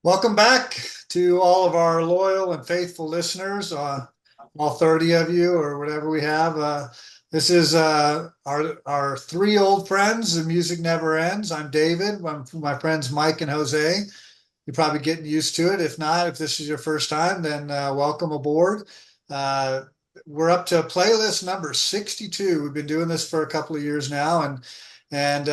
Welcome back to all of our loyal and faithful listeners, all 30 of you or whatever we have. This is our three old friends. The music never ends. I'm David. I'm my friends Mike and Jose. You're probably getting used to it. If not, if this is your first time, then welcome aboard. Uh, we're up to playlist number 62. We've been doing this for a couple of years now, and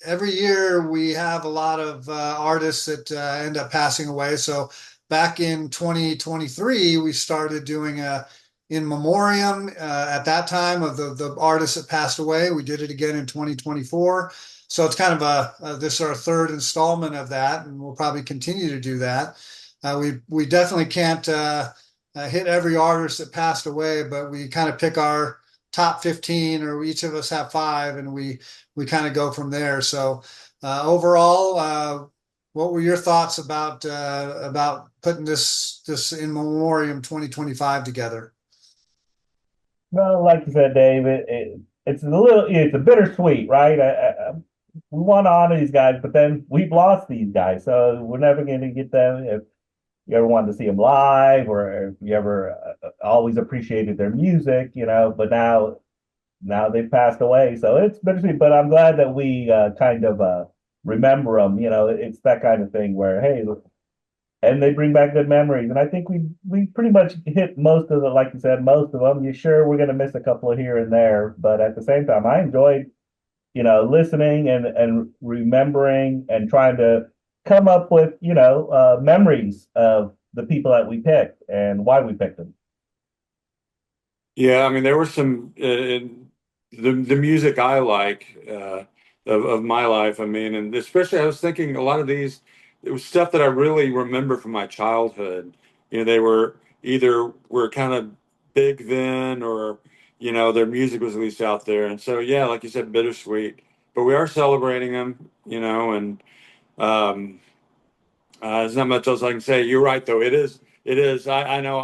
every year we have a lot of artists that end up passing away. So back in 2023, we started doing a in memoriam at that time of the artists that passed away. We did it again in 2024. So it's kind of this is our third installment of that, and we'll probably continue to do that. We definitely can't hit every artist that passed away, but we kind of pick our top 15, or each of us have five, and we kind of go from there. So overall, what were your thoughts about putting this in memoriam 2025 together? Well, like you said, Dave, it's a bittersweet, right? We want to honor these guys, but then we've lost these guys, so we're never going to get them. If you ever wanted to see them live, or if you ever always appreciated their music, but now they've passed away, so it's bittersweet. But I'm glad that we kind of remember them. It's that kind of thing where, hey, and they bring back good memories. And I think we pretty much hit most of the, like you said, most of them. You sure we're going to miss a couple of here and there, but at the same time, I enjoyed listening and remembering and trying to come up with memories of the people that we picked and why we picked them. Yeah, I mean, there were some the music I like of my life. I mean, and especially I was thinking a lot of these, it was stuff that I really remember from my childhood. They were either were kind of big then, or their music was at least out there. And so, yeah, like you said, bittersweet. But we are celebrating them, and um, there's not much else I can say. You're right, though. It is. It is. I know.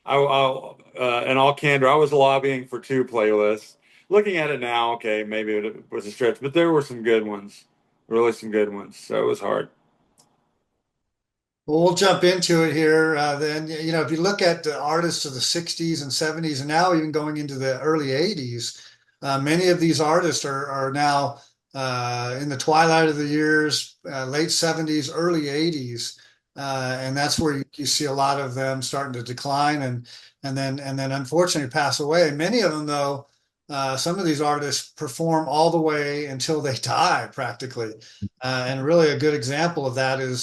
In all candor, I was lobbying for two playlists. Looking at it now, okay, maybe it was a stretch, but there were some good ones, really some good ones. So it was hard. Well, we'll jump into it here. Then, if you look at the artists of the 60s and 70s, and now even going into the early 80s, many of these artists are now in the twilight of the years, late 70s, early 80s. And that's where you see a lot of them starting to decline and then unfortunately pass away. Many of them, though, some of these artists perform all the way until they die, practically. And really, a good example of that is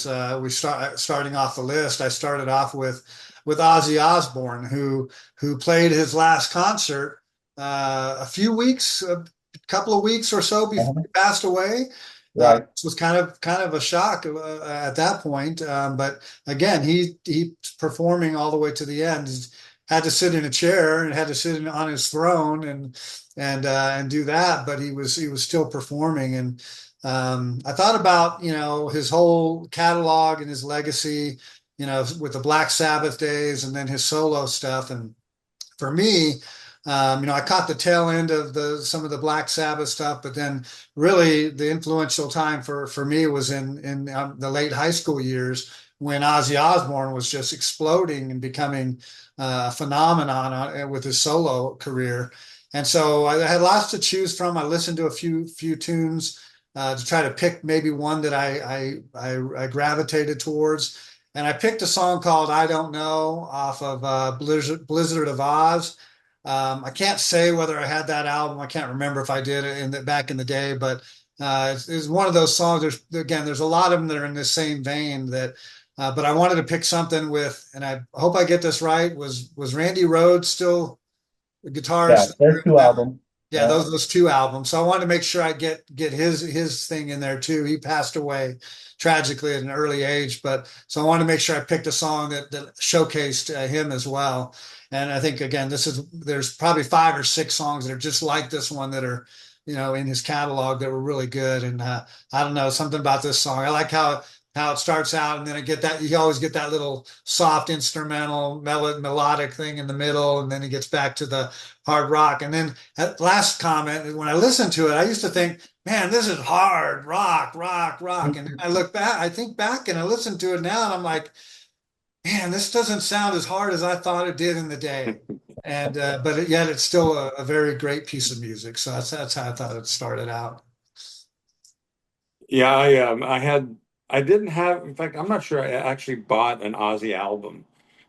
starting off the list. I started off with Ozzy Osbourne, who played his last concert a couple of weeks or so before Uh-huh. he passed away. Right. This was kind of a shock at that point. But again, he's performing all the way to the end. He's had to sit in a chair and had to sit on his throne and do that, but he was still performing. And I thought about his whole catalog and his legacy, with the Black Sabbath days and then his solo stuff. And for me, I caught the tail end of the some of the Black Sabbath stuff, but then really the influential time for me was in the late high school years when Ozzy Osbourne was just exploding and becoming a phenomenon with his solo career. And so I had lots to choose from. I listened to a few tunes to try to pick maybe one that I gravitated towards. And I picked a song called "I Don't Know" off of Blizzard of Oz. I can't say whether I had that album. I can't remember if I did it back in the day, but it's one of those songs. There's a lot of them that are in the same vein but I wanted to pick something with, and I hope I get this right. Was Randy Rhoads still the Yeah, guitarist? there's two albums. Yeah, Yeah. those two albums. So I wanted to make sure I get his thing in there too. He passed away tragically at an early age, but so I wanted to make sure I picked a song that showcased him as well. And I think again, there's probably five or six songs that are just like this one that are in his catalog that were really good. And I don't know, something about this song. I like how how it starts out, and then you always get that little soft instrumental melodic thing in the middle, and then he gets back to the hard rock. And then at last comment, when I listened to it, I used to think, man, this is hard rock, rock, rock. And I think back and I listen to it now, and I'm like, man, this doesn't sound as hard as I thought it did in the day. And yet it's still a very great piece of music. So that's how I thought it started out. Yeah, I didn't have, in fact, I'm not sure I actually bought an Ozzy album,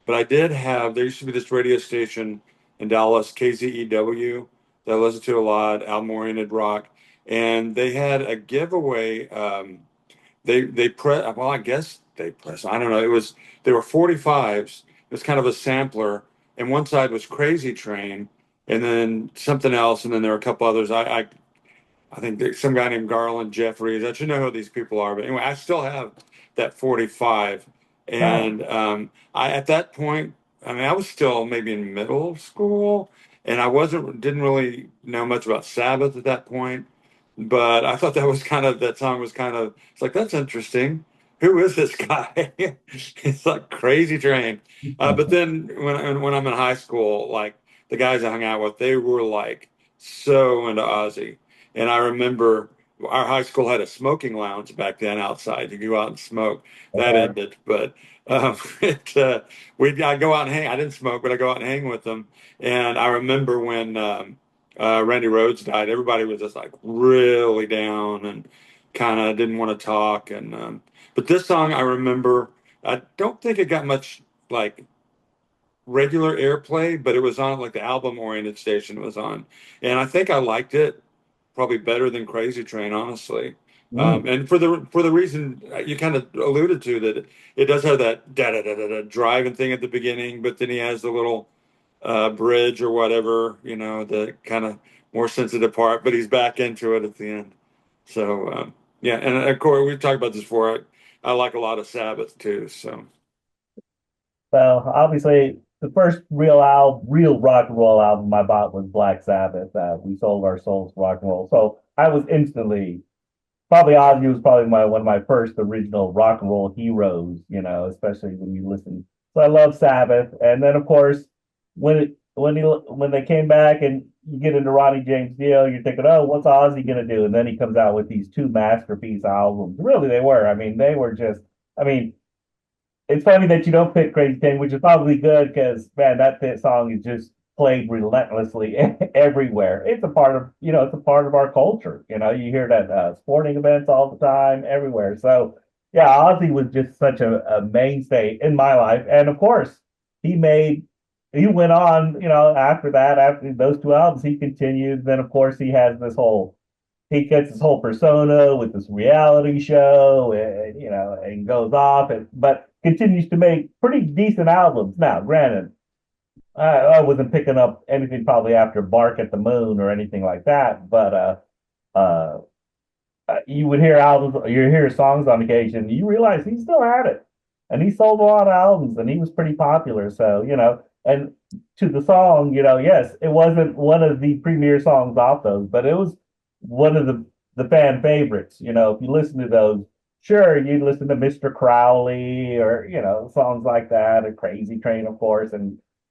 but I did have, there used to be this radio station in Dallas, KZEW, that I listened to a lot, album-oriented rock, and they had a giveaway. They press, well, I guess they press, I don't know. They were 45s. It was kind of a sampler, and one side was Crazy Train, and then something else, and then there were a couple others. I think there's some guy named Garland Jeffries. I should know who these people are, but anyway, I still have that 45. Wow. And I at that point, I mean, I was still maybe in middle school, and I didn't really know much about Sabbath at that point. But I thought that song was kind of, it's like, that's interesting. Who is this guy? It's like Crazy Train. But then when I'm in high school, like the guys I hung out with, they were like so into Ozzy. And I remember our high school had a smoking lounge back then outside. You go out and smoke. That Uh, ended, but I'd go out and hang. I didn't smoke, but I go out and hang with them. And I remember when Randy Rhoads died, everybody was just like really down and kind of didn't want to talk. And but this song, I remember, I don't think it got much like regular airplay, but it was on like the album oriented station it was on, and I think I liked it probably better than Crazy Train, honestly. mm, And for the reason you kind of alluded to, that it does have that da da da da da driving thing at the beginning, but then he has the little bridge or whatever, the kind of more sensitive part, but he's back into it at the end. So yeah, and of course we've talked about this before. I like a lot of Sabbath too. So well, obviously, the first real rock and roll album I bought was Black Sabbath. We sold our souls to rock and roll, so I was instantly probably Ozzy was probably one of my first original rock and roll heroes. Especially when you listen. So I love Sabbath, and then of course when they came back and you get into Ronnie James Dio, you're thinking, oh, what's Ozzy gonna do? And then he comes out with these two masterpiece albums. Really, they were. I mean, they were just. I mean, it's funny that you don't pick Crazy Ten, which is probably good because man, that song is just played relentlessly everywhere. It's a part of our culture. You hear that sporting events all the time, everywhere. So yeah, Ozzy was just such a mainstay in my life, and of course, he made. He went on, after that, after those two albums, he continued. Then, of course, he gets his whole persona with this reality show, and and goes off, but continues to make pretty decent albums. Now, granted, I wasn't picking up anything probably after Bark at the Moon or anything like that, but uh, you would hear albums, you hear songs on occasion, you realize he still had it, and he sold a lot of albums, and he was pretty popular. So and to the song, yes, it wasn't one of the premier songs off those, but it was one of the fan favorites. If you listen to those, sure, you listen to Mr. Crowley or songs like that, a Crazy Train, of course,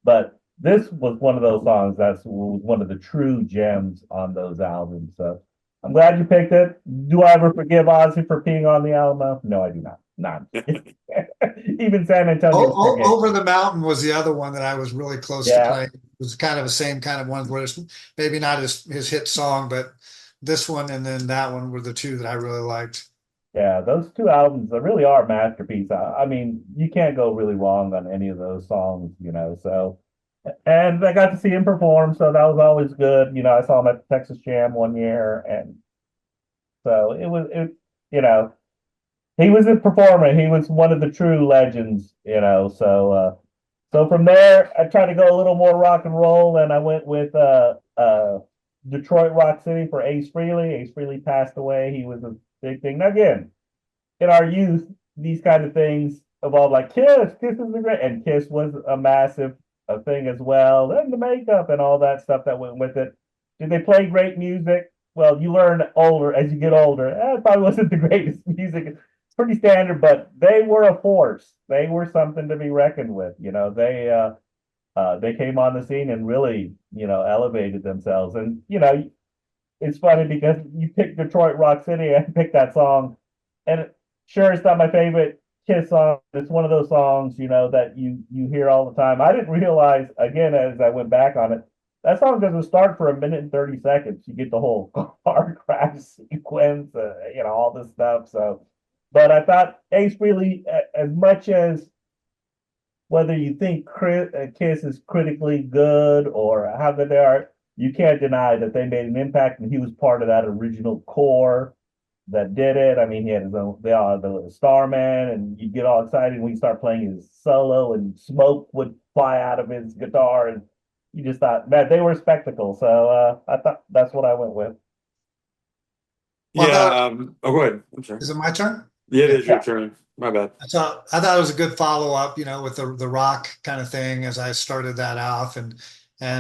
but this was one of those songs that's one of the true gems on those albums. So I'm glad you picked it. Do I ever forgive Ozzy for peeing on the Alamo? No, I do not. None. Even San Antonio forgave. Over the Mountain was the other one that I was really close to Yeah, playing. It was kind of the same kind of one where it's maybe not his hit song, but this one and then that one were the two that I really liked. yeah. Those two albums they really are masterpieces. I mean, you can't go really wrong on any of those songs. So, and I got to see him perform, so that was always good. I saw him at the Texas Jam one year, and so it was it. You know, he was a performer. He was one of the true legends. So from there, I tried to go a little more rock and roll, and I went with Detroit Rock City for Ace Frehley. Ace Frehley passed away. He was a big thing. Now, again, in our youth, these kind of things evolved like Kiss. Kiss is the great, and Kiss was a massive thing as well, and the makeup and all that stuff that went with it. Did they play great music? Well, you learn older as you get older. It probably wasn't the greatest music, pretty standard, but they were a force. They were something to be reckoned with. They came on the scene and really, elevated themselves. And it's funny because you picked Detroit Rock City and picked that song, and sure, it's not my favorite Kiss song. It's one of those songs, that you hear all the time. I didn't realize again as I went back on it, that song doesn't start for 1 minute and 30 seconds. You get the whole car crash sequence, all this stuff. So, but I thought Ace really, as much as whether you think Kiss is critically good or how good they are, you can't deny that they made an impact, and he was part of that original core that did it. I mean, he had his own, the Starman, and you get all excited when you start playing his solo, and smoke would fly out of his guitar, and you just thought, man, they were a spectacle. So I thought that's what I went with. Well, I Yeah. thought, Oh, go ahead. I'm sorry. is it my turn? Yeah, it Yeah. is your Yeah. turn. My bad. I thought it was a good follow up, with the rock kind of thing as I started that off, and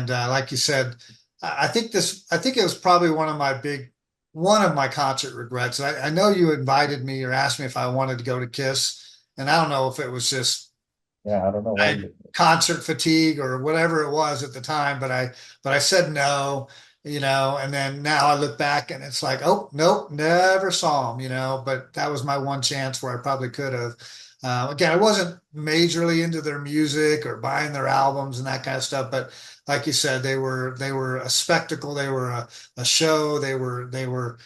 like you said, I think it was probably one of my concert regrets. I know you invited me or asked me if I wanted to go to Kiss, and I don't know if it was just Yeah, I don't know why I you. concert fatigue or whatever it was at the time, but I said no, and then now I look back and it's like, oh nope, never saw him, but that was my one chance where I probably could have. Again, I wasn't majorly into their music or buying their albums and that kind of stuff, but like you said, they were a spectacle, they were a show, they knew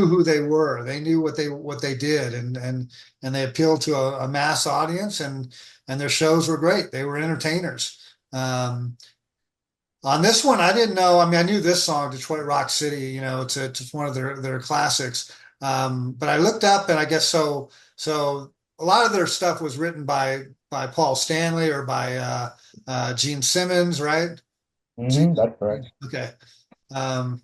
who they were, they knew what they did, and they appealed to a mass audience, and their shows were great. They were entertainers. On this one, I didn't know. I mean, I knew this song, Detroit Rock City. It's one of their classics. But I looked up, and I guess so. So a lot of their stuff was written by Paul Stanley or by Gene Simmons, right? Gene, That's correct. okay. Um,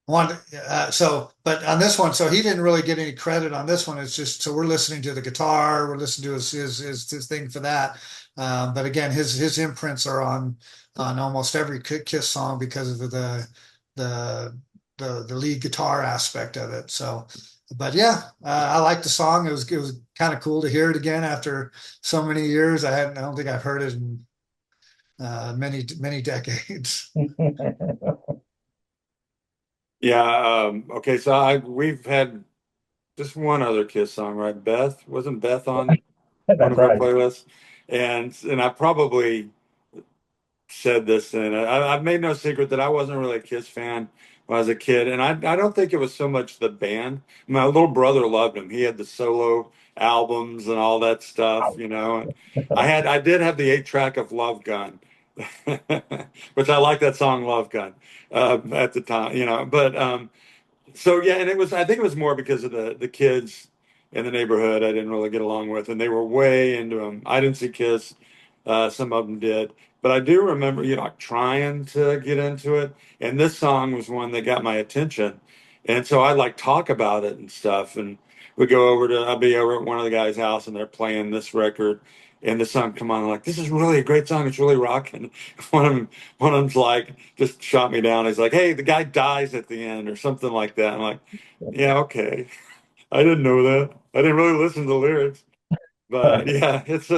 but on this one, so he didn't really get any credit on this one. It's just so we're listening to the guitar, we're listening to his thing for that. But again, his imprints are on almost every Kiss song because of the the lead guitar aspect of it. So, but yeah, I like the song. It was kind of cool to hear it again after so many years. I don't think I've heard it in many decades. Yeah. Okay. So we've had just one other Kiss song, right? Beth, wasn't Beth on one That's of our right. playlists? And I probably said this, and I've made no secret that I wasn't really a Kiss fan when I was a kid, and I don't think it was so much the band. My little brother loved them. He had the solo albums and all that stuff, And I did have the 8 track of Love Gun, which I like that song Love Gun at the time, But so yeah, and I think it was more because of the kids in the neighborhood I didn't really get along with, and they were way into them. I didn't see Kiss, some of them did, but I do remember, trying to get into it. And this song was one that got my attention, and so I'd like talk about it and stuff. And I'd be over at one of the guys' house, and they're playing this record. And the song come on, I'm like, this is really a great song. It's really rocking. One of them, one of them's like, just shot me down. He's like, "Hey, the guy dies at the end," or something like that. I'm like, "Yeah, okay." I didn't know that. I didn't really listen to the lyrics, but yeah, that's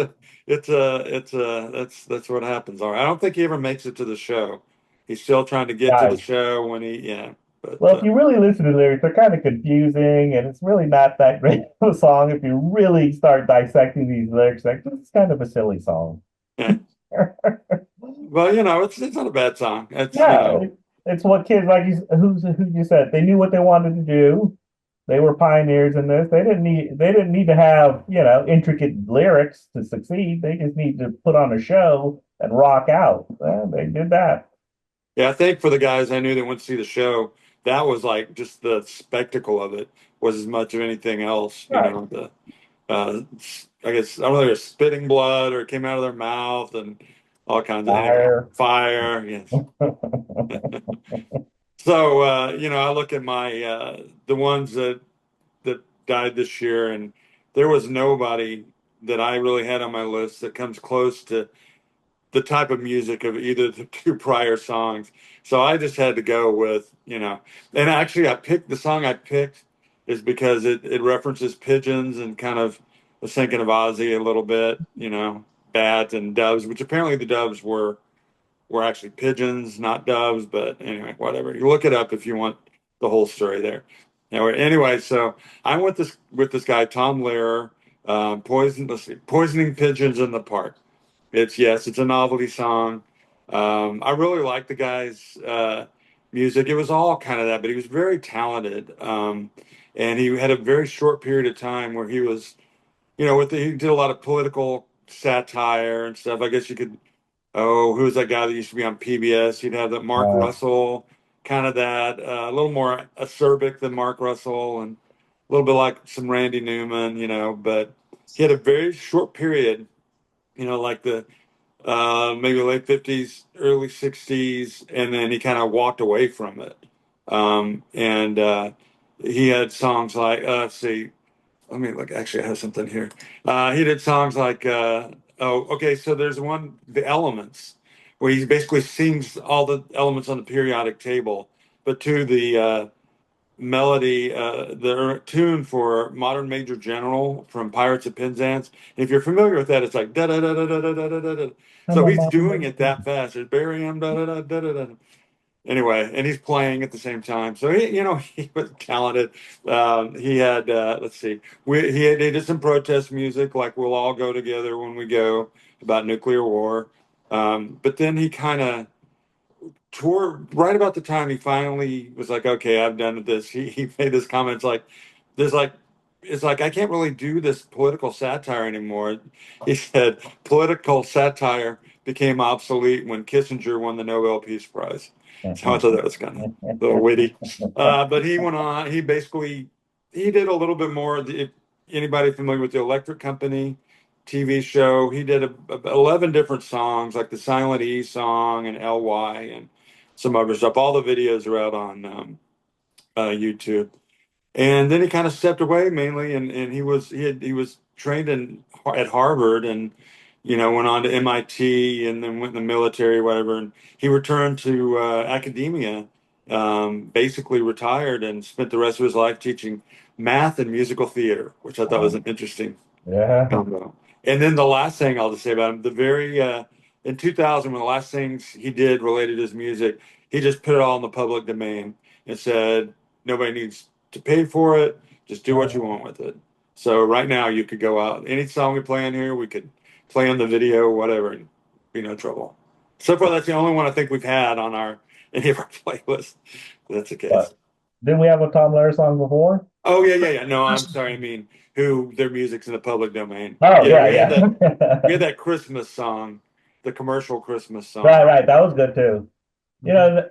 what happens. All right. I don't think he ever makes it to the show. He's still trying to get to the Guys, show yeah. But well, if you really listen to the lyrics, they're kind of confusing, and it's really not that great of a song if you really start dissecting these lyrics. Like, it's kind of a silly song. yeah. Well, it's not a bad song. Yeah, it's what kids like who you said they knew what they wanted to do. They were pioneers in this. They didn't need to have, intricate lyrics to succeed. They just need to put on a show and rock out. They did that. Yeah, I think for the guys I knew that went to see the show, that was like just the spectacle of it was as much of anything else. Right. Uh, I guess I don't know, they were spitting blood or it came out of their mouth and all kinds of anyway. Fire. Fire, yes. So I look at my the ones that died this year, and there was nobody that I really had on my list that comes close to the type of music of either the two prior songs. So I just had to go with, and actually I picked the song I picked. is because it references pigeons and kind of was thinking of Ozzy a little bit, bats and doves, which apparently the doves were actually pigeons, not doves. But anyway, whatever. You look it up if you want the whole story there. Anyway, so I'm with this guy Tom Lehrer, let's see, poisoning pigeons in the park. It's a novelty song. I really like the guy's music. It was all kind of that, but he was very talented. And he had a very short period of time where he was, he did a lot of political satire and stuff. I guess you could. Oh, who was that guy that used to be on PBS? He'd have that Mark Uh, Russell, kind of that, a little more acerbic than Mark Russell, and a little bit like some Randy Newman, But he had a very short period, like the maybe late 50s, early 60s, and then he kind of walked away from it. And he had songs like, let's see, let me look. Actually, I have something here. He did songs like, okay, so there's one, The Elements, where he basically sings all the elements on the periodic table, but to the melody, the tune for Modern Major General from Pirates of Penzance. If you're familiar with that, it's like da da da da da da da da da. I'm So a he's modern doing it that fast. There's Barry M da da da da da da. Anyway, and he's playing at the same time. So he was talented. He had let's see, he did some protest music like "We'll All Go Together When We Go" about nuclear war. But then he kind of toward right about the time he finally was like, okay, I've done this. He made this comment. There's like, it's like I can't really do this political satire anymore. He said political satire became obsolete when Kissinger won the Nobel Peace Prize. So I thought that was kind of a little witty. But he went on. He did a little bit more. If anybody familiar with the Electric Company TV show, he did 11 different songs, like the Silent E song and LY and some other stuff. All the videos are out on YouTube. And then he kind of stepped away mainly, and he was trained at Harvard, and went on to MIT, and then went in the military, whatever. And he returned to academia, basically retired, and spent the rest of his life teaching math and musical theater, which I thought was an interesting yeah. combo. And then the last thing I'll just say about him, in 2000, one of the last things he did related to his music, he just put it all in the public domain and said, nobody needs to pay for it. Just do what you want with it. So right now you could go out, any song we play in here, we could play on the video, whatever, and be no trouble. So far, that's the only one I think we've had on any of our playlists. That's the case. But didn't we have a Tom Lehrer song before? Oh yeah, yeah, yeah. No, I'm sorry. I mean, who their music's in the public domain. Oh Yeah, yeah, we had that. We yeah. had that Christmas song, the commercial Christmas Right, song. right. That was good too. You Mhm. know,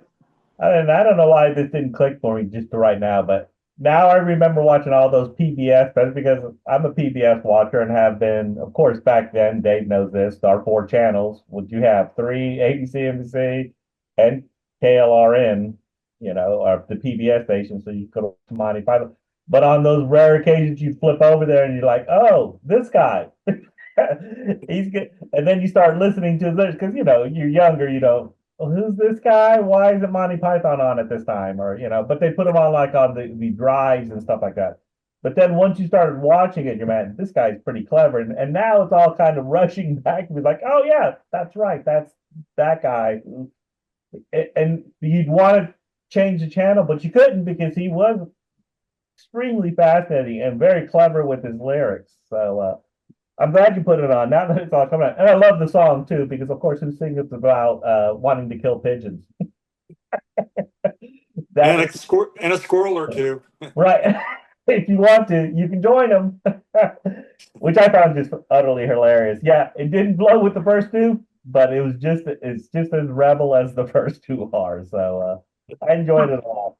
I don't know why this didn't click for me just right now, but now I remember watching all those PBS, but because I'm a PBS watcher and have been, of course, back then, Dave knows this, our four channels, would you have three, ABC, NBC, and KLRN, or the PBS station, so you could watch Monty Python. But on those rare occasions you flip over there and you're like, oh, this guy. He's good. And then you start listening to this because you're younger, well, who's this guy? Why isn't Monty Python on at this time? Or, but they put him on like on the drives and stuff like that. But then once you started watching it, you're man, this guy's pretty clever. And now it's all kind of rushing back to be like, oh yeah, that's right. That's that guy. And you'd want to change the channel, but you couldn't because he was extremely fascinating and very clever with his lyrics. So I'm glad you put it on. Now that it's all coming out, and I love the song too because, of course, who sings it's about wanting to kill pigeons. And That a squirrel or two. right. If you want to, you can join them, which I found just utterly hilarious. Yeah, it didn't blow with the first two, but it's just as rebel as the first two are. So I enjoyed it all.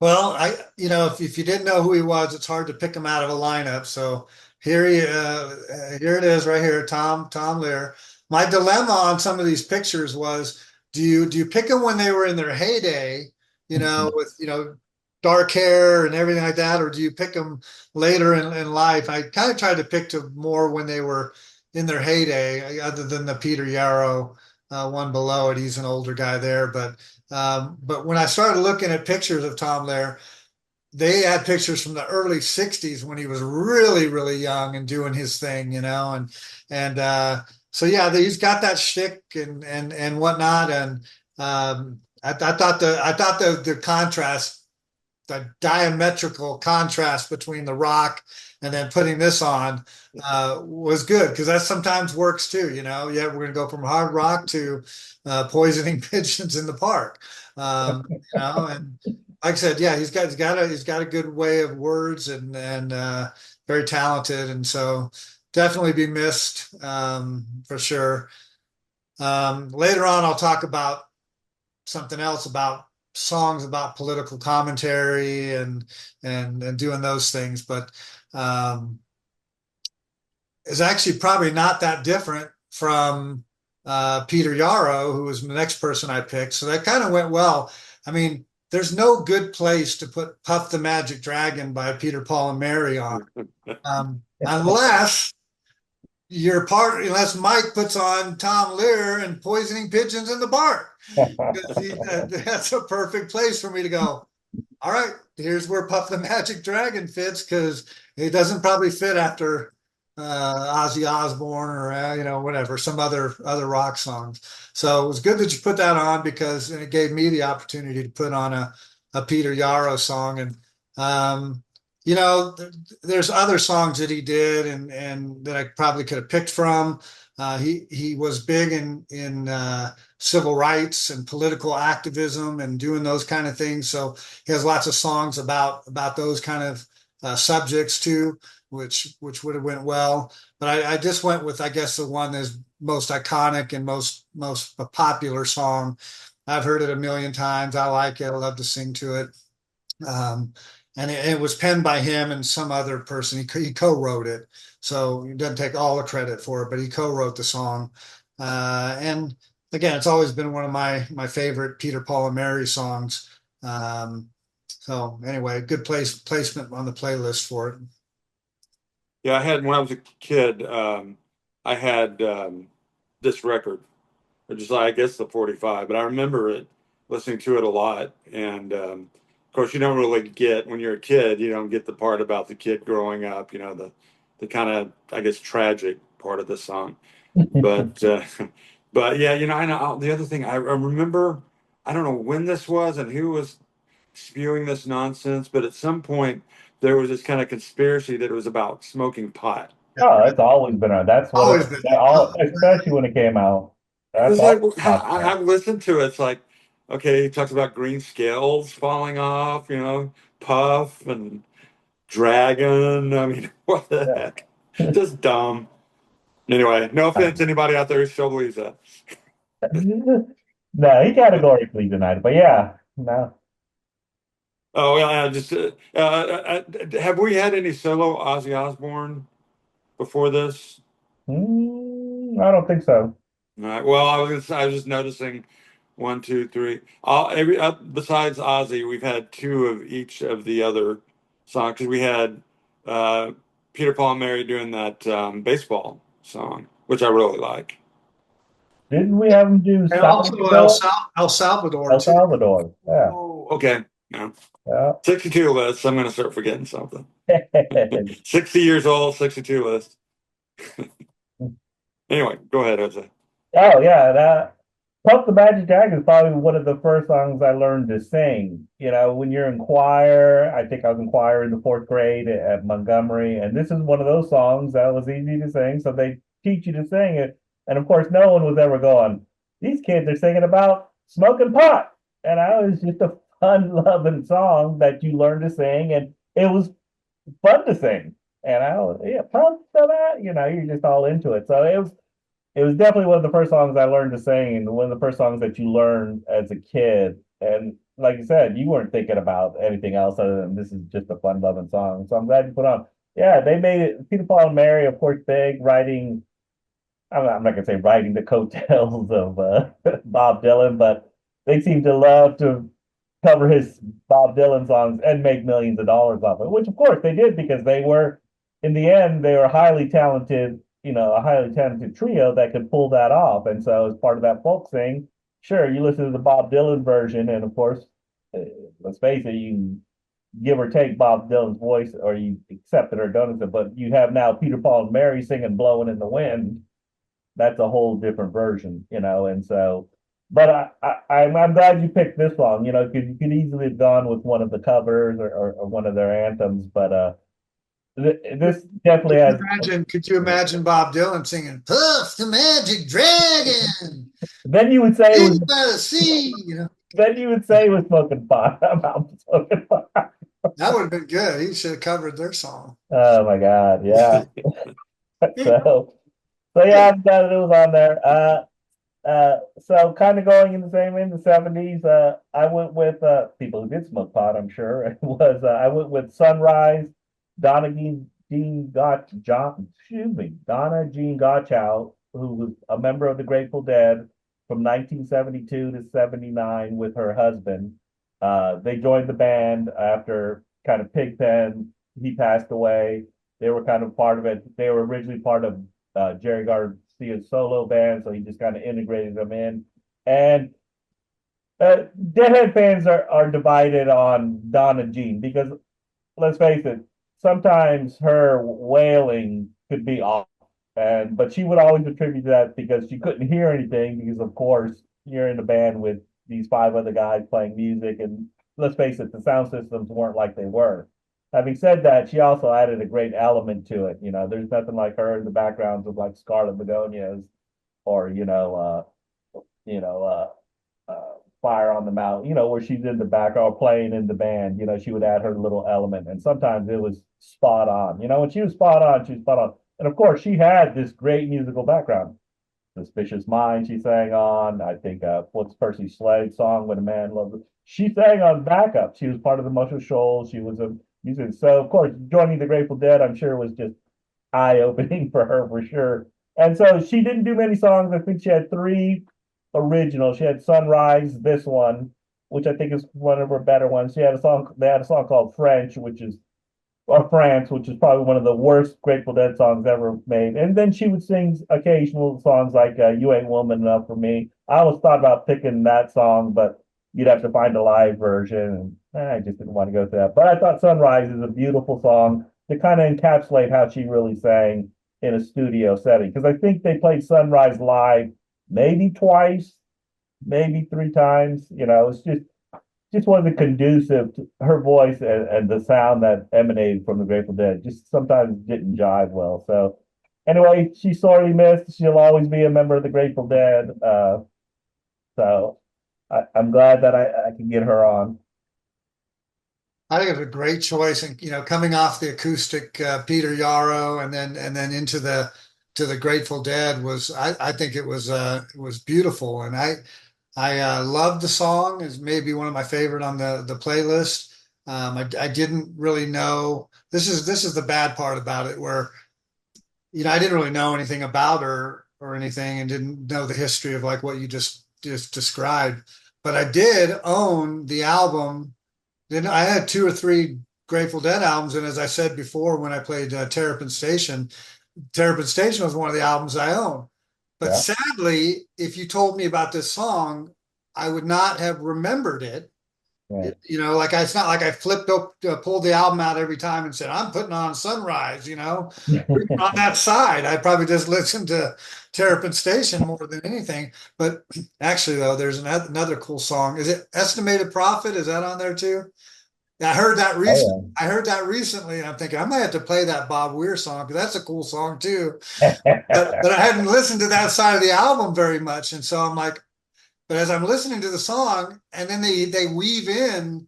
Well, if you didn't know who he was, it's hard to pick him out of a lineup. So here it is right here, Tom Lear. My dilemma on some of these pictures was, do you pick them when they were in their heyday, with dark hair and everything like that, or do you pick them later in life? I kind of tried to pick to more when they were in their heyday, other than the Peter Yarrow one below it. He's an older guy there, but when I started looking at pictures of Tom Lehrer, they had pictures from the early 60s when he was really, really young and doing his thing, and so yeah, he's got that shtick and whatnot. And I thought the contrast, the diametrical contrast between the rock and then putting this on was good, because that sometimes works too. Yeah, we're gonna go from hard rock to poisoning pigeons in the park. And like I said, yeah, he's got a good way of words, and very talented, and so definitely be missed, for sure. Later on, I'll talk about something else, about songs about political commentary and doing those things, but um, it's actually probably not that different from Peter Yarrow, who was the next person I picked. So that kind of went well. I mean, there's no good place to put Puff the Magic Dragon by Peter, Paul, and Mary on, unless unless Mike puts on Tom Lear and Poisoning Pigeons in the Bark. That's a perfect place for me to go, all right, here's where Puff the Magic Dragon fits, because it doesn't probably fit after Ozzy Osbourne or whatever, some other rock songs. So it was good that you put that on, because it gave me the opportunity to put on a Peter Yarrow song. And um, there's other songs that he did and that I probably could have picked from. He was big in civil rights and political activism and doing those kind of things. So he has lots of songs about those kind of subjects too, which would have went well. But I just went with, I guess, the one that's most iconic and most popular song. I've heard it a million times. I like it. I love to sing to it. Um, and it was penned by him and some other person. He co-wrote it, so he doesn't take all the credit for it, but he co-wrote the song. And again, it's always been one of my favorite Peter, Paul, and Mary songs. So anyway, good placement on the playlist for it. Yeah, I had when I was a kid, I had this record, which is I guess the 45, but I remember it listening to it a lot. And of course, you don't really get when you're a kid, you don't get the part about the kid growing up, the kind of I guess tragic part of the song. But but yeah, I know the other thing I remember, I don't know when this was and who was spewing this nonsense, but at some point there was this kind of conspiracy that it was about smoking pot. Oh, that's always been around. That's what Always it been. all, especially when it came out. That's It's like all popular. I've listened to it. It's like, okay, he talks about green scales falling off, puff and dragon. I mean, what the heck? Just dumb. Anyway, no offense to anybody out there who still believes that. No, he categorically denied it, but yeah, no. Oh, yeah, just have we had any solo Ozzy Osbourne before this? I don't think so. All right. Well, I was just noticing one, two, three. All every besides Ozzy, we've had two of each of the other songs. 'Cause we had uh, Peter, Paul, and Mary doing that baseball song, which I really like. Didn't we have him do And Soccer also Bill? El Salvador El too. Salvador. Yeah. Oh, okay. Yeah. Yeah. 62 list. I'm going to start forgetting something. 60 years old, 62 list. Anyway, go ahead, Jose. Oh yeah, that Puff the Magic Dragon is probably one of the first songs I learned to sing. When you're in choir, I think I was in choir in the fourth grade at Montgomery, and this is one of those songs that was easy to sing, so they teach you to sing it. And of course, no one was ever going, these kids are singing about smoking pot. And I was just a fun-loving song that you learn to sing, and it was fun to sing. And I was, yeah, Puff to that, you're just all into it. So it was definitely one of the first songs I learned to sing, and one of the first songs that you learn as a kid. And like you said, you weren't thinking about anything else other than this is just a fun loving song. So I'm glad you put on. Yeah, they made it. Peter, Paul, and Mary, of course, big writing. I'm not gonna say writing the coattails of Bob Dylan, but they seem to love to cover his Bob Dylan songs and make millions of dollars off it, which of course they did because in the end, they were highly talented, a highly talented trio that could pull that off. And so as part of that folk thing, sure, you listen to the Bob Dylan version, and of course, let's face it, give or take Bob Dylan's voice, or you accept it or don't accept it, but you have now Peter, Paul, and Mary singing "Blowing in the Wind." That's a whole different version, and so. But I'm glad you picked this song, because you could easily have gone with one of the covers or one of their anthems, but this definitely has. Could you imagine Bob Dylan singing Puff the Magic Dragon, Then you would say it was. Deep by the Sea? Then you would say it was smoking pot. I'm smoking pot. That would have been good. He should have covered their song. Oh my God, yeah. So yeah, I'm glad it was on there. So kind of going in the same way in the 70s, I went with people who did smoke pot, I'm sure. It was I went with Sunrise, Donna Jean Gotch John, excuse me, Donna Jean Gottschalk, who was a member of the Grateful Dead from 1972 to 79 with her husband. They joined the band after kind of Pigpen. He passed away. They were kind of part of it. They were originally part of Jerry Garcia's solo band, so he just kind of integrated them in. And Deadhead fans are divided on Donna Jean because let's face it, sometimes her wailing could be off, but she would always attribute that because she couldn't hear anything because of course you're in a band with these five other guys playing music, and let's face it, the sound systems weren't like they were. Having said that, she also added a great element to it. There's nothing like her in the backgrounds of like Scarlet Begonias or you know, Fire on the Mountain, where she's in the background playing in the band, she would add her little element. And sometimes it was spot on. When she was spot on, she was spot on. And of course, she had this great musical background. Suspicious Mind, she sang on. I think, what's Percy Sledge song, When a Man Loves It? She sang on backup. She was part of the Muscle Shoals. She was a musician. So, of course, joining the Grateful Dead, I'm sure, was just eye opening for her for sure. And so she didn't do many songs. I think she had three originals. She had Sunrise, this one, which I think is one of her better ones. They had a song called French, which is or France, which is probably one of the worst Grateful Dead songs ever made. And then she would sing occasional songs like "You Ain't Woman Enough for Me." I always thought about picking that song, but you'd have to find a live version, and I just didn't want to go through that. But I thought "Sunrise" is a beautiful song to kind of encapsulate how she really sang in a studio setting. Because I think they played "Sunrise" live maybe twice, maybe three times. It's just wasn't conducive to her voice, and the sound that emanated from the Grateful Dead just sometimes didn't jive well. So anyway, she's sorely missed. She'll always be a member of the Grateful Dead. So I'm glad that I can get her on. I think it's a great choice, and coming off the acoustic Peter Yarrow, and then into the to the Grateful Dead was I think it was beautiful, and I love the song. It's maybe one of my favorite on the playlist. I didn't really know this is the bad part about it, where I didn't really know anything about her or anything, and didn't know the history of like what you just described. But I did own the album. Then I had two or three Grateful Dead albums, and as I said before, when I played Terrapin Station was one of the albums I own. But Yeah, sadly, if you told me about this song, I would not have remembered it. yeah. Like it's not like I flipped up, pulled the album out every time and said, I'm putting on Sunrise, on that side. I probably just listened to Terrapin Station more than anything. But actually, though, there's another cool song. Is it Estimated Profit? Is that on there too? Yeah, Oh I heard that recently, and I'm thinking I might have to play that Bob Weir song because that's a cool song too. But yeah. but I hadn't listened to that side of the album very much, and so I'm like, but as I'm listening to the song, and then they weave in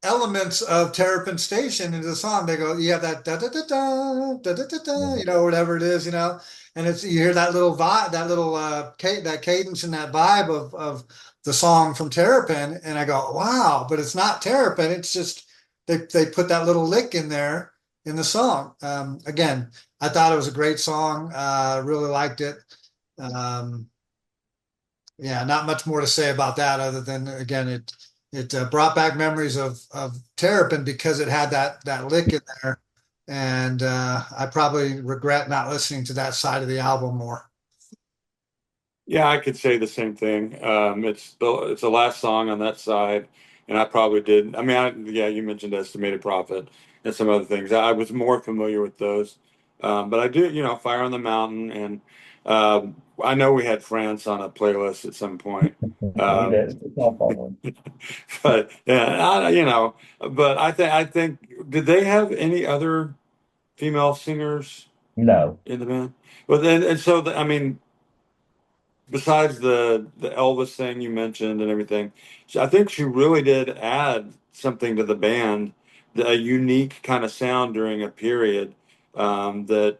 elements of Terrapin Station into the song. They go, you have that da da da da da da da da, whatever it is, and it's you hear that little vibe, that little that cadence and that vibe of the song from Terrapin, and I go, wow, but it's not Terrapin. It's just they put that little lick in there in the song. Again, I thought it was a great song. Really liked it. Um, yeah, not much more to say about that other than again it brought back memories of Terrapin because it had that lick in there, and I probably regret not listening to that side of the album more. Yeah, I could say the same thing. It's the last song on that side. and I probably did. I mean, yeah, you mentioned Estimated Profit and some other things. I was more familiar with those, but I do, Fire on the Mountain, and I know we had France on a playlist at some point. We Um, did. It's a softball one. but yeah, but I think did they have any other female singers No. in the band? Well, then, and so I mean, besides the Elvis thing you mentioned and everything, I think she really did add something to the band, a unique kind of sound during a period that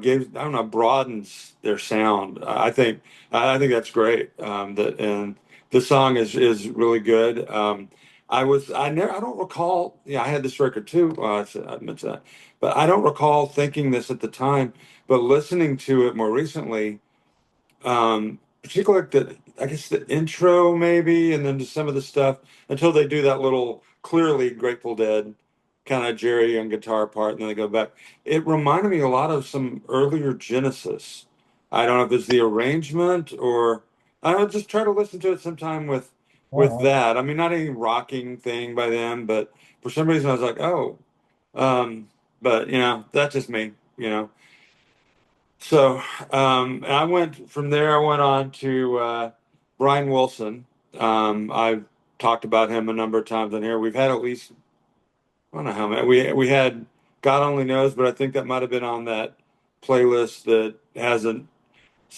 gave, I don't know, broadens their sound. I think that's great. That and the song is really good. I don't recall. Yeah, I had this record too. I mentioned that, but I don't recall thinking this at the time. But listening to it more recently, particularly like I guess the intro maybe, and then just some of the stuff until they do that little clearly Grateful Dead kind of Jerry on guitar part, and then they go back. It reminded me a lot of some earlier Genesis. I don't know if it's the arrangement or I don't know, just try to listen to it sometime with Well, that. I mean, not any rocking thing by them, but for some reason I was like, oh, um, but that's just me, you know. So I went from there. I went on to Brian Wilson. I've talked about him a number of times on here. We've had at least I don't know how many. We had God only knows, but I think that might have been on that playlist that hasn't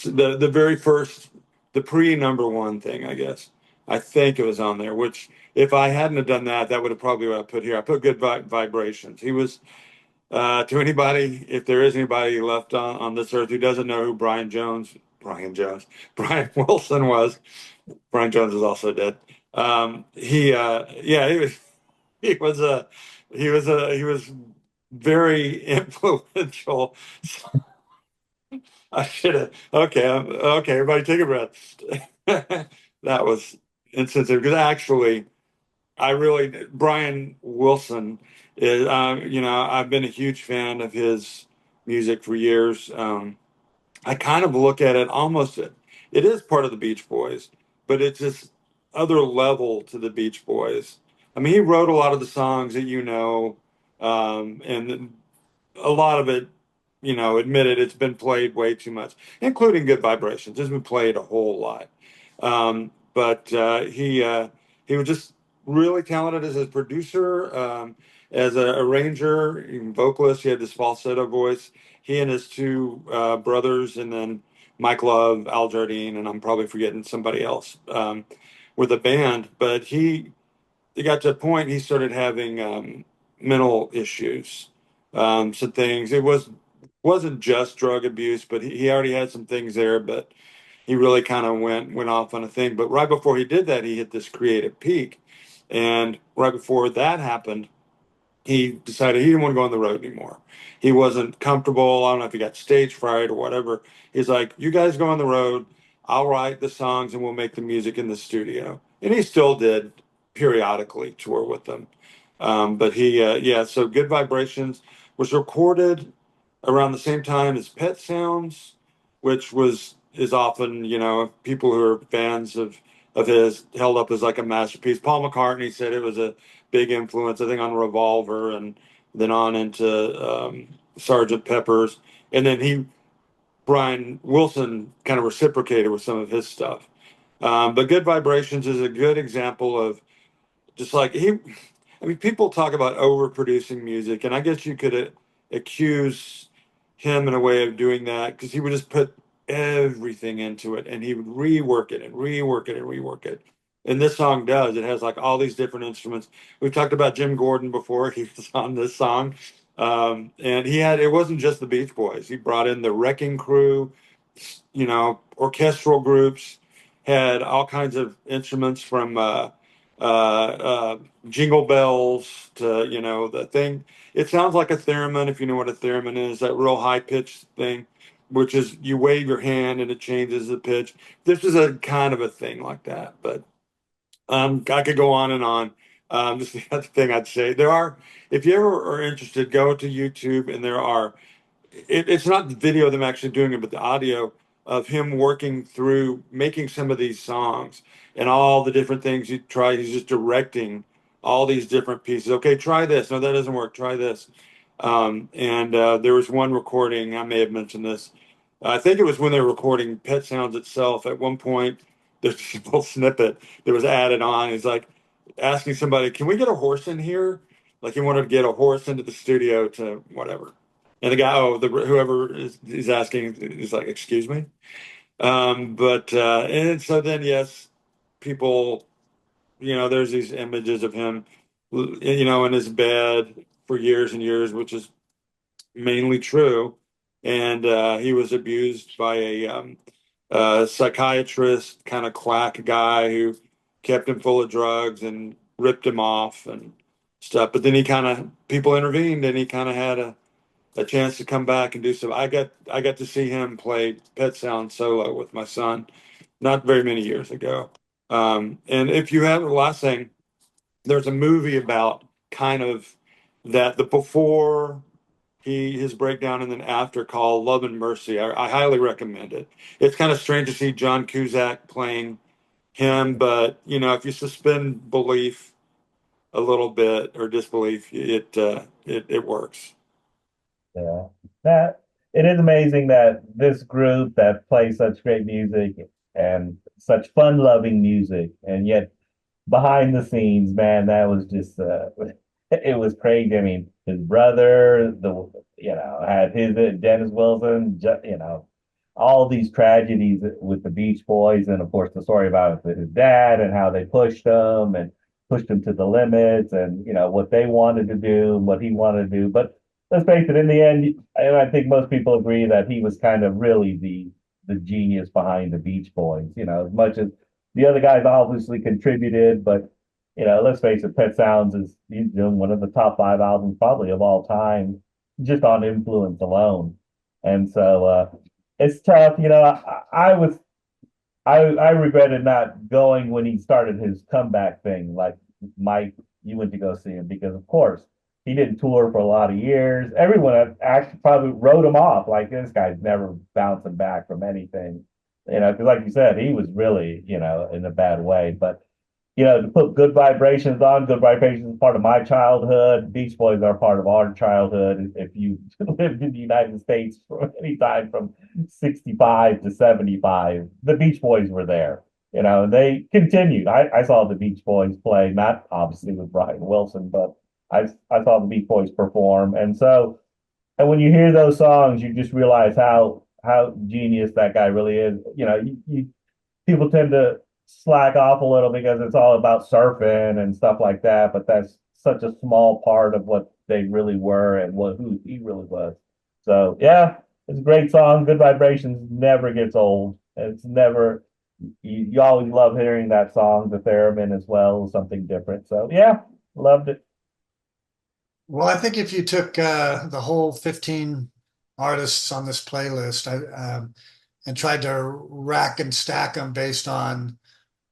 the very first the pre number one thing. I guess I think it was on there. Which if I hadn't have done that, that would have probably what I put here. I put good vibrations. He was to anybody, if there is anybody left on this earth who doesn't know who Brian Wilson was, Brian Jones is also dead. Yeah, he was very influential. I should have. Okay, okay, everybody take a breath. That was insensitive because actually, Brian Wilson is, I've been a huge fan of his music for years. I kind of look at it almost, it is part of the Beach Boys, but it's this other level to the Beach Boys. I mean, he wrote a lot of the songs that and a lot of it, admitted it's been played way too much, including Good Vibrations. It's been played a whole lot. But he was just really talented as a producer, as an arranger, even vocalist. He had this falsetto voice. He and his two brothers, and then Mike Love, Al Jardine, and I'm probably forgetting somebody else, were the band. But he got to a point he started having mental issues, some things. Wasn't just drug abuse, but he already had some things there. But he really kind of went off on a thing. But right before he did that, he hit this creative peak, and right before that happened, he decided he didn't want to go on the road anymore. He wasn't comfortable. I don't know if he got stage fright or whatever. He's like, "You guys go on the road. I'll write the songs and we'll make the music in the studio." And he still did periodically tour with them. But yeah. So Good Vibrations was recorded around the same time as Pet Sounds, which is often people who are fans of his held up as like a masterpiece. Paul McCartney said it was a big influence, I think, on Revolver and then on into Sergeant Pepper's. And then Brian Wilson, kind of reciprocated with some of his stuff. But Good Vibrations is a good example of just like I mean, people talk about overproducing music, and I guess you could accuse him in a way of doing that because he would just put everything into it and he would rework it and rework it and rework it. And this song does. It has like all these different instruments. We've talked about Jim Gordon before. He was on this song. And it wasn't just the Beach Boys. He brought in the Wrecking Crew, orchestral groups, had all kinds of instruments from jingle bells to the thing. It sounds like a theremin if you know what a theremin is. That real high pitched thing, which is you wave your hand and it changes the pitch. This is a kind of a thing like that, but I could go on and on. Just the other thing I'd say if you ever are interested, go to YouTube and it's not the video of them actually doing it, but the audio. of him working through making some of these songs and all the different things he tried. He's just directing all these different pieces. Okay, try this. No, that doesn't work. Try this. And there was one recording, I may have mentioned this. I think it was when they were recording Pet Sounds itself. At one point, there's a little snippet that was added on. He's like asking somebody, "Can we get a horse in here?" Like he wanted to get a horse into the studio to whatever. And the guy, whoever is asking, is like, "Excuse me." And so then, yes, people, there's these images of him, in his bed for years and years, which is mainly true. And he was abused by a psychiatrist, kind of quack guy who kept him full of drugs and ripped him off and stuff. But then people intervened, and he kind of had a chance to come back and do some. I got to see him play Pet Sound solo with my son not very many years ago. And if you have the last thing, there's a movie about kind of the before his breakdown and then after, called Love and Mercy. I highly recommend it. It's kind of strange to see John Cusack playing him, but if you suspend belief a little bit or disbelief, it works. Yeah, that it is amazing that this group that plays such great music and such fun-loving music, and yet behind the scenes, man, that was just it was crazy. I mean, his brother, had his Dennis Wilson, all these tragedies with the Beach Boys, and of course the story about his dad and how they pushed him to the limits, and what they wanted to do and what he wanted to do. But let's face it, in the end, and I think most people agree that he was kind of really the genius behind the Beach Boys. As much as the other guys obviously contributed, but let's face it, Pet Sounds is one of the top 5 albums probably of all time, just on influence alone. And so it's tough. I regretted not going when he started his comeback thing. Like Mike, you went to go see him because, of course, he didn't tour for a lot of years. Everyone actually probably wrote him off. Like this guy's never bouncing back from anything. Because like you said, he was really, in a bad way. But to put Good Vibrations on. Good Vibrations is part of my childhood. Beach Boys are part of our childhood. If you lived in the United States for any time from 65 to 75, the Beach Boys were there. And they continued. I saw the Beach Boys play, not obviously with Brian Wilson, but I saw the Beach Boys perform. And when you hear those songs, you just realize how genius that guy really is. People tend to slack off a little because it's all about surfing and stuff like that, but that's such a small part of what they really were and who he really was. So yeah, it's a great song. Good Vibrations never gets old. It's never you always love hearing that song, the theremin as well, something different. So yeah, loved it. Well, I think if you took the whole 15 artists on this playlist and tried to rack and stack them based on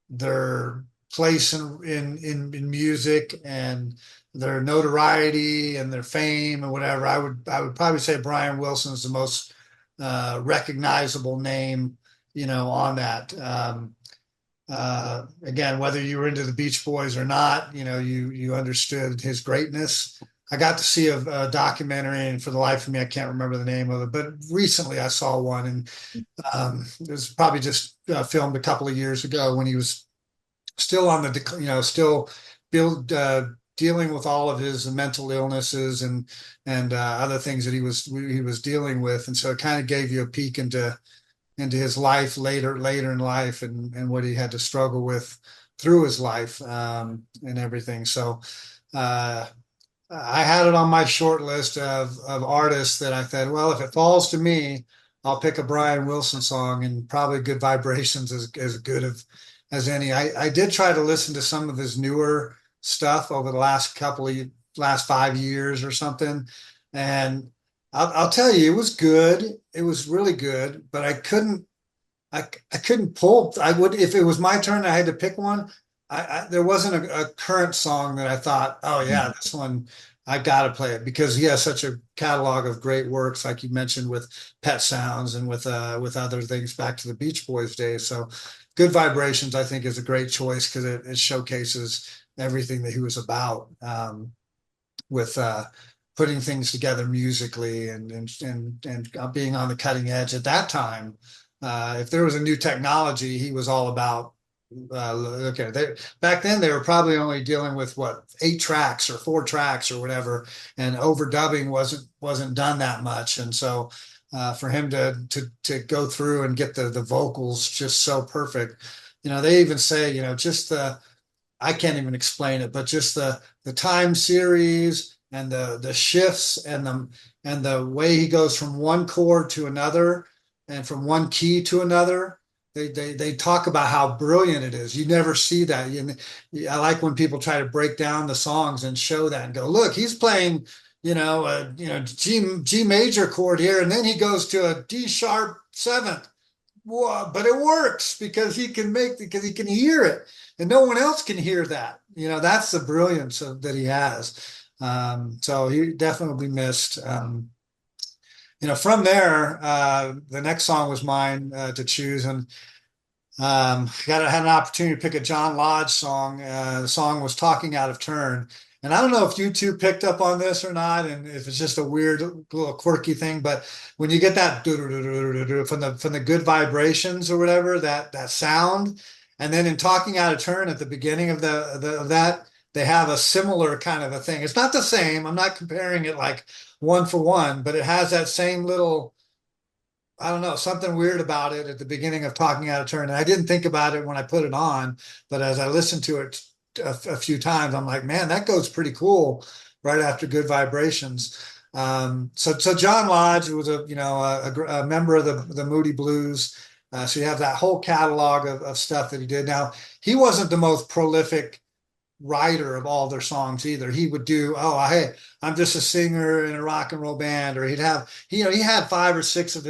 their place in music and their notoriety and their fame and whatever, I would probably say Brian Wilson is the most recognizable name, on that. Again, whether you were into the Beach Boys or not, you understood his greatness. I got to see a documentary, and for the life of me, I can't remember the name of it. But recently, I saw one, and it was probably just filmed a couple of years ago when he was still on the, still dealing with all of his mental illnesses and other things that he was dealing with, and so it kind of gave you a peek into his life later in life and what he had to struggle with through his life and everything. So I had it on my short list of artists that I thought, well, if it falls to me, I'll pick a Brian Wilson song, and probably Good Vibrations is as good as any. I did try to listen to some of his newer stuff over the last 5 years or something, and I'll tell you, it was good. It was really good, but I couldn't pull. I would, if it was my turn, I had to pick one. There wasn't a current song that I thought, oh yeah, this one I gotta play it because he has such a catalog of great works, like you mentioned with Pet Sounds and with other things back to the Beach Boys days. So, Good Vibrations, I think, is a great choice because it showcases everything that he was about. With putting things together musically and being on the cutting edge at that time. If there was a new technology, he was all about. Okay, back then they were probably only dealing with what 8 tracks or 4 tracks or whatever, and overdubbing wasn't done that much, and so. For him to go through and get the vocals just so perfect, they even say, just the I can't even explain it, but just the time series and the shifts and the way he goes from one chord to another and from one key to another. They talk about how brilliant it is. You never see that. I like when people try to break down the songs and show that and go, look, he's playing, G major chord here, and then he goes to a D sharp seventh. Well, but it works because he can hear it, and no one else can hear that. That's the brilliance that he has. So he definitely missed. From there, the next song was mine to choose, and had an opportunity to pick a John Lodge song. The song was "Talking Out of Turn," and I don't know if you two picked up on this or not, and if it's just a weird little quirky thing. But when you get that from the Good Vibrations or whatever that sound, and then in "Talking Out of Turn" at the beginning of that, they have a similar kind of a thing. It's not the same. I'm not comparing it like one for one, but it has that same little. I don't know, something weird about it at the beginning of Talking Out of Turn. And I didn't think about it when I put it on, but as I listened to it a few times, I'm like, man, that goes pretty cool right after Good Vibrations. So John Lodge was a member of the Moody Blues. So you have that whole catalog of stuff that he did. Now, he wasn't the most prolific writer of all their songs either. He would do, oh, hey, I'm just a singer in a rock and roll band, or he'd have, he had 5 or 6 of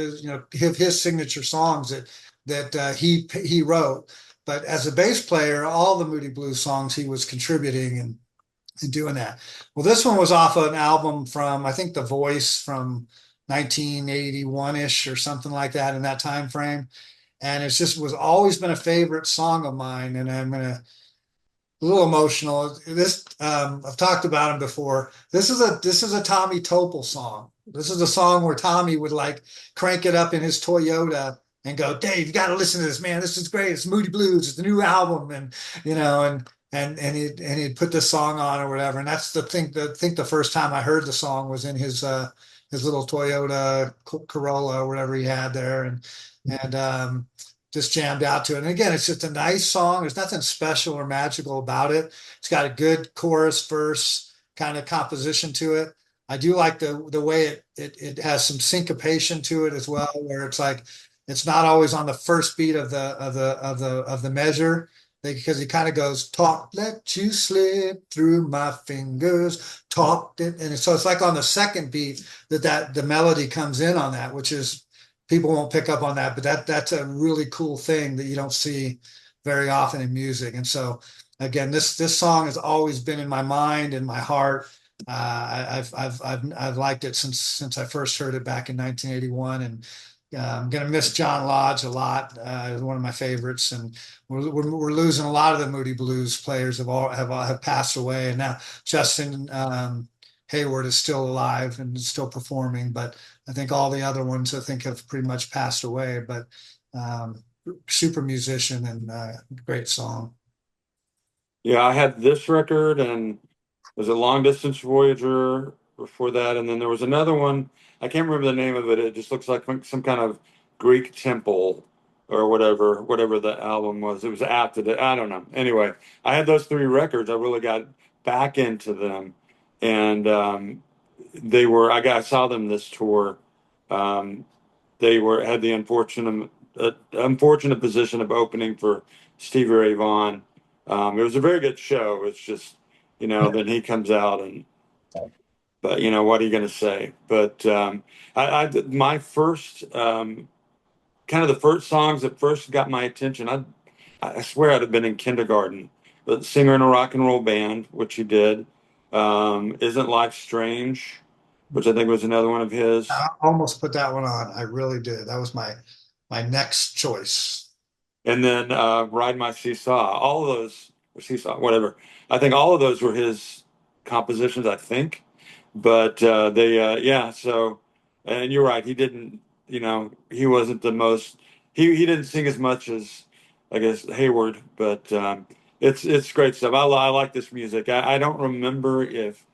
his signature songs that he wrote. But as a bass player, all the Moody Blues songs he was contributing and doing that. Well, this one was off of an album from I think The Voice from 1981 ish or something like that in that time frame. And it's just was always been a favorite song of mine, and I'm gonna a little emotional. I've talked about him before. This is a Tommy Topol song. This is a song where Tommy would like crank it up in his Toyota and go, Dave, you got to listen to this, man. This is great. It's Moody Blues. It's the new album, and he'd put this song on or whatever. And that's the thing. I think the first time I heard the song was in his little Toyota Corolla or whatever he had there, and just jammed out to it. And again, it's just a nice song. There's nothing special or magical about it. It's got a good chorus, verse kind of composition to it. I do like the way it has some syncopation to it as well, where it's like it's not always on the first beat of the measure. Because he kind of goes, talk, let you slip through my fingers, talk, and so it's like on the second beat that the melody comes in on that, which is people won't pick up on that, but that's a really cool thing that you don't see very often in music. And so again, this song has always been in my mind and my heart. I've liked it since I first heard it back in 1981, and I'm gonna miss John Lodge a lot. One of my favorites, and we're losing a lot of the Moody Blues players have passed away, and now Justin Hayward is still alive and still performing, but I think all the other ones I think have pretty much passed away. But um, super musician and great song. Yeah, I had this record and was a Long Distance Voyager before that, and then there was another one. I can't remember the name of it. It just looks like some kind of Greek temple or whatever the album was. It was after that. I don't know. Anyway, I had those 3 records. I really got back into them, and I saw them this tour. Um, they had the unfortunate position of opening for Stevie Ray Vaughan. It was a very good show. It's just, then he comes out but what are you going to say? But my first, kind of the first songs that first got my attention, I swear I'd have been in kindergarten, but singer in a rock and roll band, which he did. Isn't Life Strange, which I think was another one of his. I almost put that one on. I really did. That was my next choice. And then Ride My Seesaw. All of those, or Seesaw, whatever. I think all of those were his compositions, I think. But yeah. So, and you're right. He didn't, he wasn't the most. He didn't sing as much as, I guess, Hayward. But it's great stuff. I like this music. I don't remember if.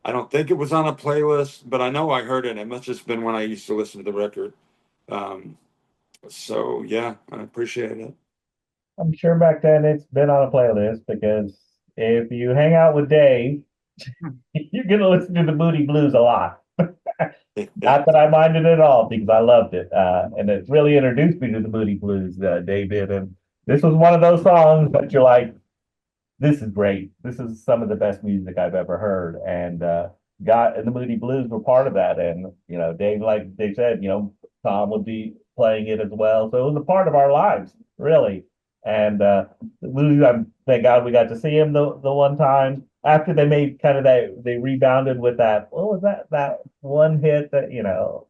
I don't think it was on a playlist, but I know I heard it. It must have just been when I used to listen to the record. Um, so yeah, I appreciate it. I'm sure back then it's been on a playlist because if you hang out with Dave, you're gonna listen to the Moody Blues a lot. Not that I minded at all because I loved it, and it really introduced me to the Moody Blues. Dave did, and this was one of those songs that you're like, this is great. This is some of the best music I've ever heard. And God and the Moody Blues were part of that. And Dave, like Dave said, Tom would be playing it as well. So it was a part of our lives, really. And the Blues, thank God we got to see him the one time after they made kind of that they rebounded with that. What was that one hit that it was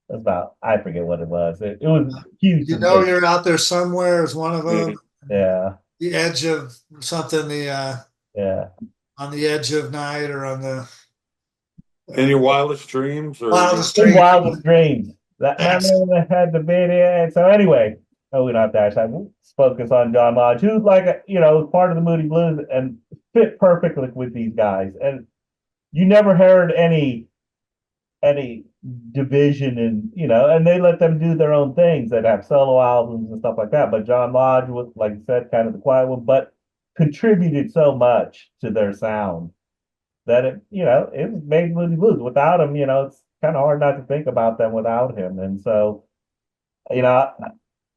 about? I forget what it was. It was a huge You know, sensation. you're out there somewhere is one of them. Yeah, The edge of something, the yeah. on the edge of night or on the In uh, your wildest dreams, or wildest In dream. wildest dreams. That Yes. man had the video. And so anyway, we don't have to actually let's focus on John Lodge, who's like part of the Moody Blues and fit perfectly with these guys. And you never heard any division and and they let them do their own things that have solo albums and stuff like that. But John Lodge was, like you said, kind of the quiet one, but contributed so much to their sound that it made Moody Blues. Without him, it's kind of hard not to think about them without him. And so, you know,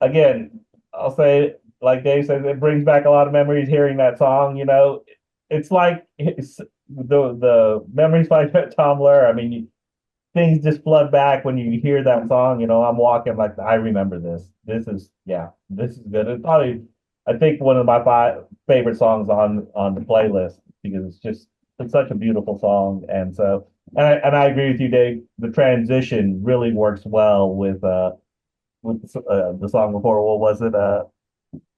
again, I'll say, like Dave says, it brings back a lot of memories hearing that song. It's like the memories by Tom Lehrer. I mean, things just flood back when you hear that song. I'm walking like I remember this. This is good. It's probably I think one of my favorite songs on the playlist because it's such a beautiful song. And so and I agree with you, Dave. The transition really works well with the song before. What was it?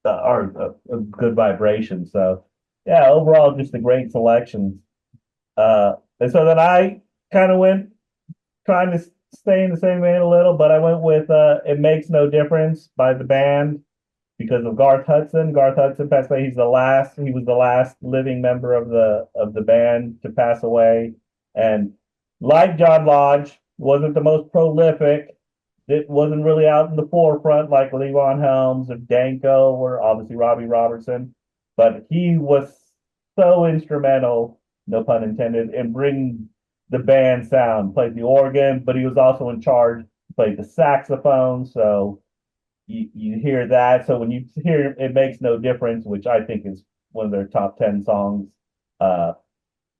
Or Good Vibration. So yeah, overall, just a great selection. And so then I kind of went trying to stay in the same vein a little, but I went with "It Makes No Difference" by the band because of Garth Hudson. Garth Hudson passed away. He was the last living member of the band to pass away. And like John Lodge, wasn't the most prolific. It wasn't really out in the forefront like Levon Helms or Danko or obviously Robbie Robertson, but he was so instrumental, no pun intended, in bringing the band sound. Played the organ, but he was also in charge. Played the saxophone, so you hear that. So when you hear "It Makes No Difference," which I think is one of their top 10 songs, uh,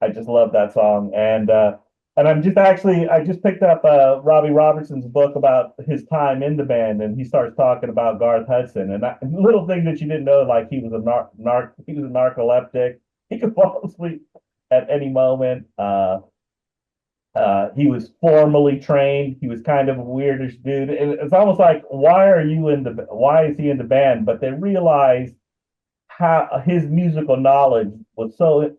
I just love that song. And I just picked up Robbie Robertson's book about his time in the band, and he starts talking about Garth Hudson. And little thing that you didn't know, like he was he was a narcoleptic. He could fall asleep at any moment. He was formally trained. He was kind of a weirdish dude. It's almost like, why is he in the band? But they realized how his musical knowledge was so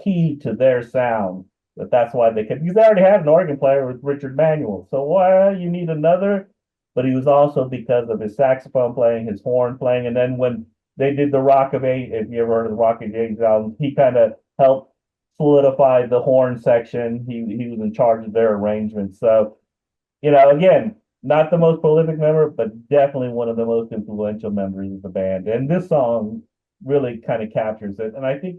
key to their sound that's why they could, because they already had an organ player with Richard Manuel. So why you need another? But he was also because of his saxophone playing, his horn playing, and then when they did the Rock of Eight, if you ever heard of the Rock of Eight album, he kind of helped solidify the horn section. He was in charge of their arrangements. So again, not the most prolific member, but definitely one of the most influential members of the band. And this song really kind of captures it. And I think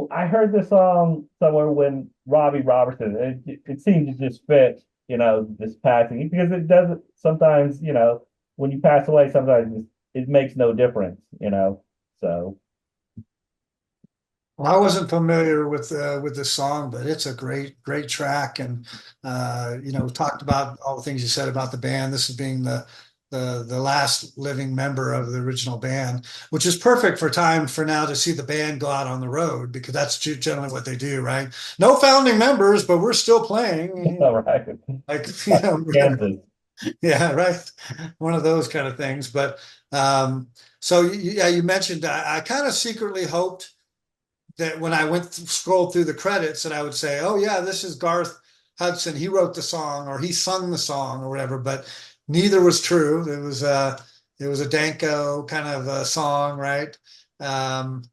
I heard this song somewhere when Robbie Robertson, it seemed to just fit, this passing because it doesn't sometimes, when you pass away, sometimes it makes no difference. So Well, I wasn't familiar with the song, but it's a great track. And we talked about all the things you said about the band. This is being the last living member of the original band, which is perfect for time for now to see the band go out on the road because that's generally what they do, right? No founding members, but we're still playing, All right. like Kansas. yeah, right, one of those kind of things. But so yeah, you mentioned I kind of secretly hoped that when I went scrolled through the credits that I would say, oh yeah, this is Garth Hudson. He wrote the song or he sung the song or whatever. But neither was true. It was a Danko kind of a song, right? Um,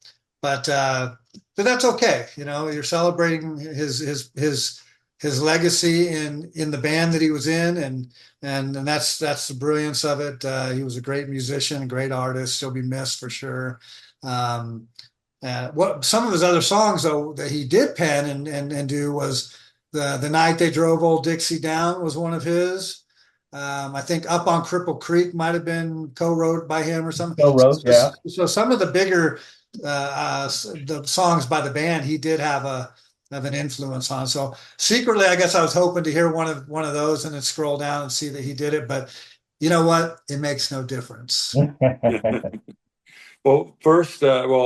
but uh, but that's okay. You know, you're celebrating his legacy in the band that he was in, and that's the brilliance of it. He was a great musician, a great artist. He'll be missed for sure. Um, what some of his other songs though that he did pen and do was the night they drove old Dixie down was one of his. I think Up on Cripple Creek might have been co-wrote by him or something. Go Rose, yeah. So some of the bigger the songs by the band he did have an influence on. So secretly, I guess I was hoping to hear one of those and then scroll down and see that he did it. But you know what? It makes no difference. Well, first, a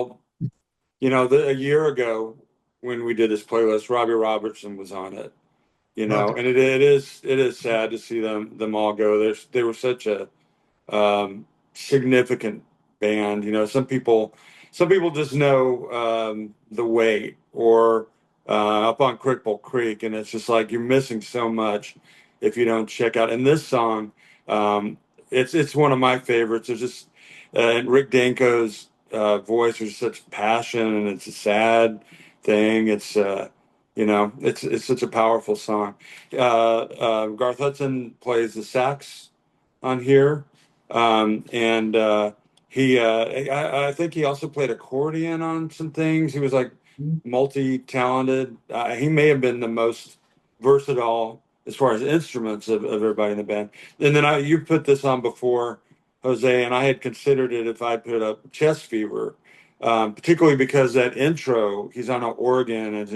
year ago when we did this playlist, Robbie Robertson was on it. Okay. And it is sad to see them all go. They were such a significant band. Some people just know the weight or up on Cripple Creek, and it's just like you're missing so much if you don't check out. And this song, um, it's one of my favorites. It's just Rick Danko's voice was such passion, and it's a sad thing. It's such a powerful song. Garth Hudson plays the sax on here, and I think he also played accordion on some things. He was like multi-talented. He may have been the most versatile as far as instruments of everybody in the band. And then you put this on before, Jose, and I had considered it if I put up Chest Fever, particularly because that intro, he's on an organ, and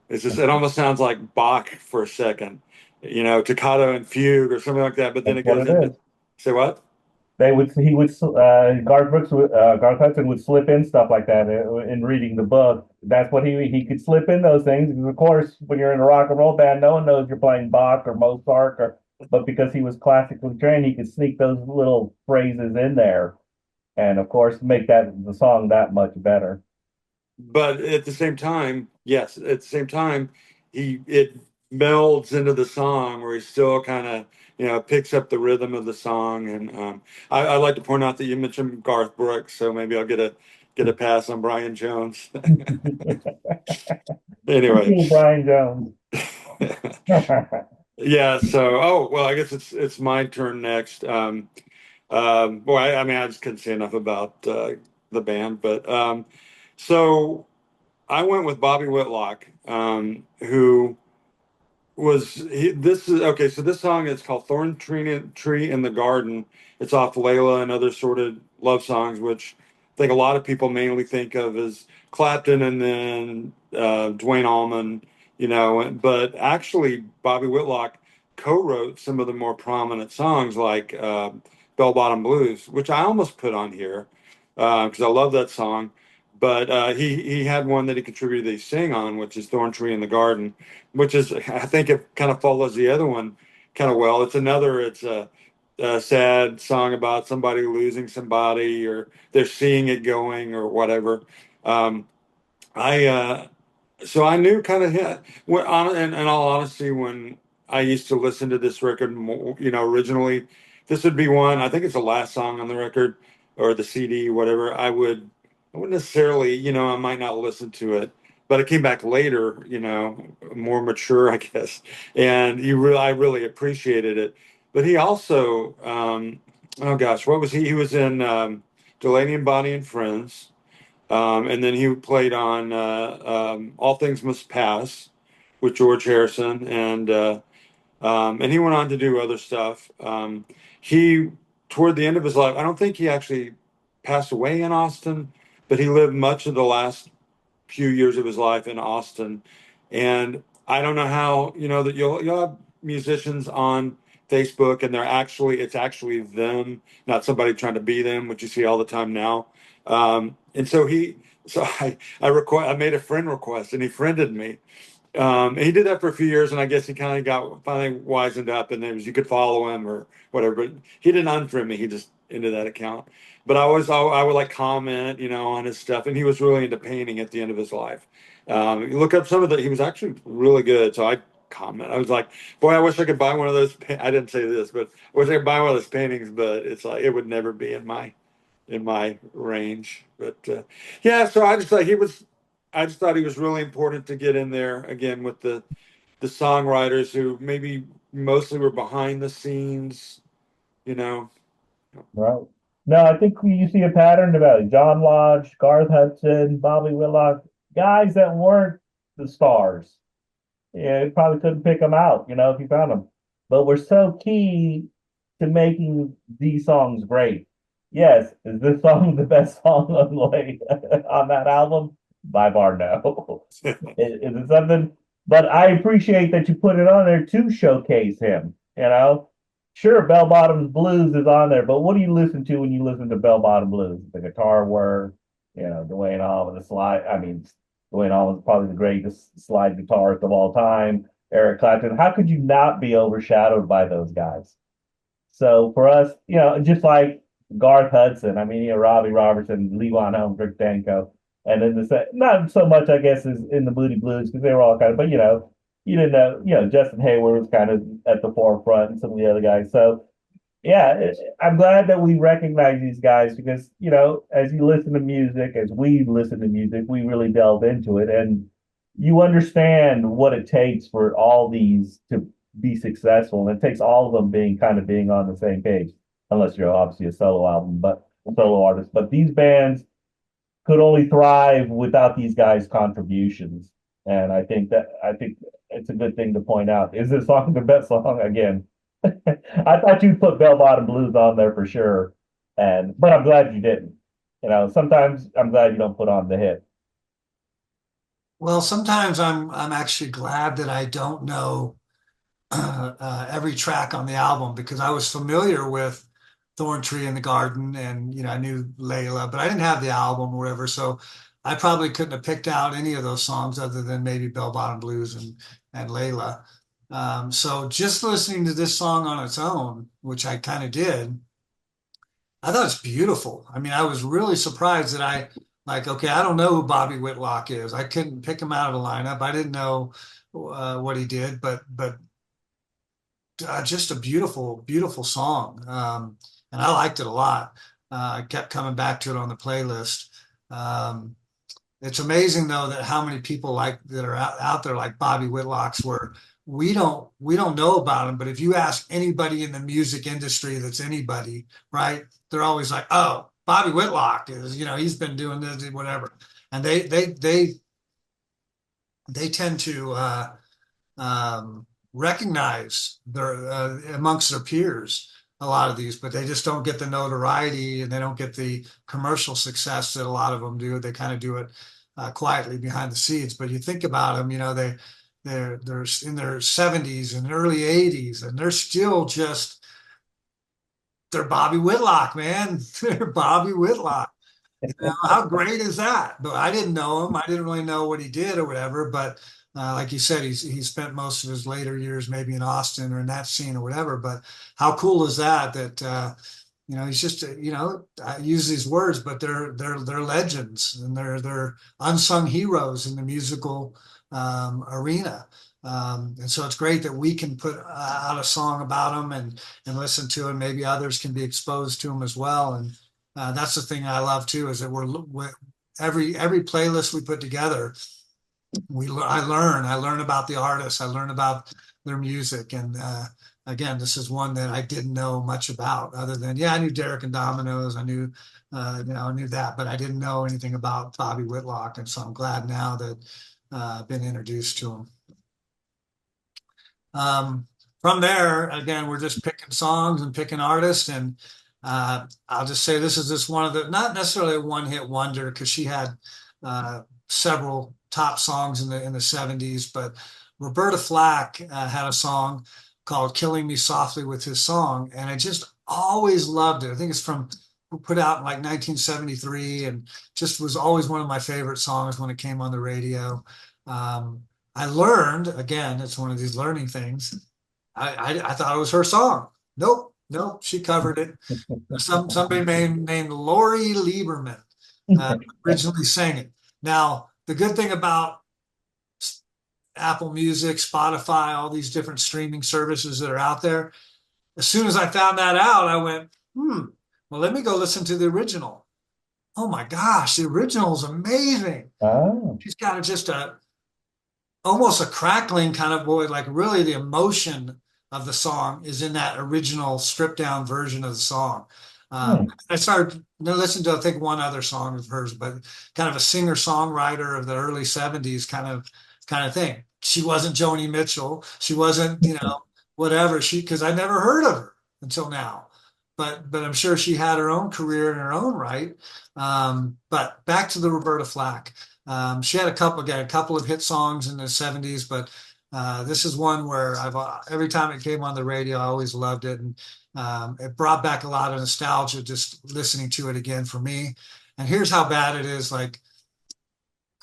it almost sounds like Bach for a second, Toccata and Fugue or something like that. But then That's it what goes it into is. say what? Garth Hudson would slip in stuff like that in reading the book. That's what he could slip in those things. Because of course, when you're in a rock and roll band, no one knows you're playing Bach or Mozart, but because he was classically trained, he could sneak those little phrases in there, and of course, make the song that much better. But at the same time, yes, at the same time, it melds into the song where he still kind of picks up the rhythm of the song. And I like to point out that you mentioned Garth Brooks, so maybe I'll get a pass on Brian Jones. Anyway. Cool, Brian Jones. Yeah, so oh well, I guess it's my turn next. Boy, I mean, I just couldn't say enough about the band, but so I went with Bobby Whitlock, who this is okay. So this song is called "Tree in the Garden." It's off Layla and other sorted love songs, which I think a lot of people mainly think of as Clapton and then Dwayne Allman, but actually Bobby Whitlock co-wrote some of the more prominent songs like Bell Bottom Blues, which I almost put on here because I love that song. But he had one that he contributed that he sang on, which is "Thorn Tree in the Garden," which is I think it kind of follows the other one kind of well. It's a sad song about somebody losing somebody or they're seeing it going or whatever. Um, I so I knew kind of in all honesty when I used to listen to this record more, originally this would be one. I think it's the last song on the record or the CD, whatever. I wouldn't necessarily, I might not listen to it, but it came back later, more mature, I guess, and I really appreciated it. But he also, oh gosh, what was he? He was in Delaney and Bonnie and Friends. And then he played on All Things Must Pass with George Harrison, and he went on to do other stuff. He toward the end of his life, I don't think he actually passed away in Austin, but he lived much of the last few years of his life in Austin. And I don't know how that you'll have musicians on Facebook, and it's actually them, not somebody trying to be them, which you see all the time now. And so I made a friend request, and he friended me. He did that for a few years, and I guess he kind of got finally wisened up, and it was you could follow him or whatever. But he didn't unfriend me; he just ended that account. But I would like comment, on his stuff, and he was really into painting at the end of his life. You look up some of the, he was actually really good. So I comment. I was like, boy, I wish I could buy one of those. I didn't say this, but I wish I could buy one of those paintings. But it's like it would never be in my range. But yeah, so I just thought he was really important to get in there again with the songwriters who maybe mostly were behind the scenes, you know. Right. No, I think you see a pattern developing. John Lodge, Garth Hudson, Bobby Whitlock, guys that weren't the stars. Yeah, you probably couldn't pick them out, if you found them. But we're so key to making these songs great. Yes, is this song the best song on on that album? By far, no. Is it something? But I appreciate that you put it on there to showcase him. Sure, Bell Bottoms Blues is on there, but what do you listen to when you listen to Bell Bottom Blues? The guitar work, Dwayne Allman, the slide. I mean, Dwayne Allman's probably the greatest slide guitarist of all time. Eric Clapton. How could you not be overshadowed by those guys? So for us, just like Garth Hudson, I mean, Robbie Robertson, Lee Van Helm, Rick Danko, and then not so much, I guess, as in the Moody Blues because they were all kind of, but you didn't know, Justin Hayward was kind of at the forefront and some of the other guys. So yeah, I'm glad that we recognize these guys because, as you listen to music, as we listen to music, we really delve into it and you understand what it takes for all these to be successful. And it takes all of them being on the same page, unless you're obviously a solo album, but a solo artist. But these bands could only thrive without these guys' contributions. And I think it's a good thing to point out. Is this song the best song? Again, I thought you'd put Bell Bottom Blues on there for sure. But I'm glad you didn't. Sometimes I'm glad you don't put on the hit. Well, sometimes I'm actually glad that I don't know every track on the album because I was familiar with Thorn Tree in the Garden and I knew Layla, but I didn't have the album or whatever, so I probably couldn't have picked out any of those songs other than maybe Bell Bottom Blues and Layla. So just listening to this song on its own, which I kind of did, I thought it's beautiful. I mean, I was really surprised that okay, I don't know who Bobby Whitlock is. I couldn't pick him out of the lineup. I didn't know what he did, but just a beautiful, beautiful song. And I liked it a lot. I kept coming back to it on the playlist. Um, it's amazing though that how many people like that are out there like Bobby Whitlock's where we don't know about him, but if you ask anybody in the music industry that's anybody, right, they're always like, oh, Bobby Whitlock is, he's been doing this, whatever. And they tend to recognize their amongst their peers a lot of these, but they just don't get the notoriety and they don't get the commercial success that a lot of them do. They kind of do it quietly behind the scenes. But you think about them, they're in their 70s and early 80s, and they're still just they're Bobby Whitlock, man. They're Bobby Whitlock. How great is that? But I didn't know him. I didn't really know what he did or whatever. But like you said, he spent most of his later years maybe in Austin or in that scene or whatever. But how cool is that? He's just I use these words, but they're legends and they're unsung heroes in the musical arena. And so it's great that we can put out a song about them and listen to it. Maybe others can be exposed to them as well. And that's the thing I love too, is that we're every playlist we put together, I learn about the artists, I learn about their music, and again, this is one that I didn't know much about, other than I knew Derek and Dominoes, I knew I knew that, but I didn't know anything about Bobby Whitlock, and so I'm glad now that I've been introduced to him. From there, again, we're just picking songs and picking artists, and I'll just say this is just one of the not necessarily a one-hit wonder because she had several top songs in the 70s, but Roberta Flack had a song called "Killing Me Softly" with his song, and I just always loved it. I think it's from put out in like 1973, and just was always one of my favorite songs when it came on the radio. Um, I learned again, it's one of these learning things. I thought it was her song. Nope, nope, she covered it. Somebody named Lori Lieberman uh, originally sang it. Now, the good thing about Apple Music, Spotify, all these different streaming services that are out there, as soon as I found that out, I went, well, let me go listen to the original. Oh my gosh, the original is amazing. Oh. She's got just a almost a crackling kind of voice, like really the emotion of the song is in that original stripped down version of the song. Hmm. I started to listen to, I think, one other song of hers, but kind of a singer songwriter of the early 70s kind of thing. She wasn't Joni Mitchell. She wasn't, whatever because I never heard of her until now. But I'm sure she had her own career in her own right. But back to the Roberta Flack. She had a couple of hit songs in the 70s, but this is one where I've every time it came on the radio, I always loved it, and it brought back a lot of nostalgia just listening to it again for me. And here's how bad it is. Like,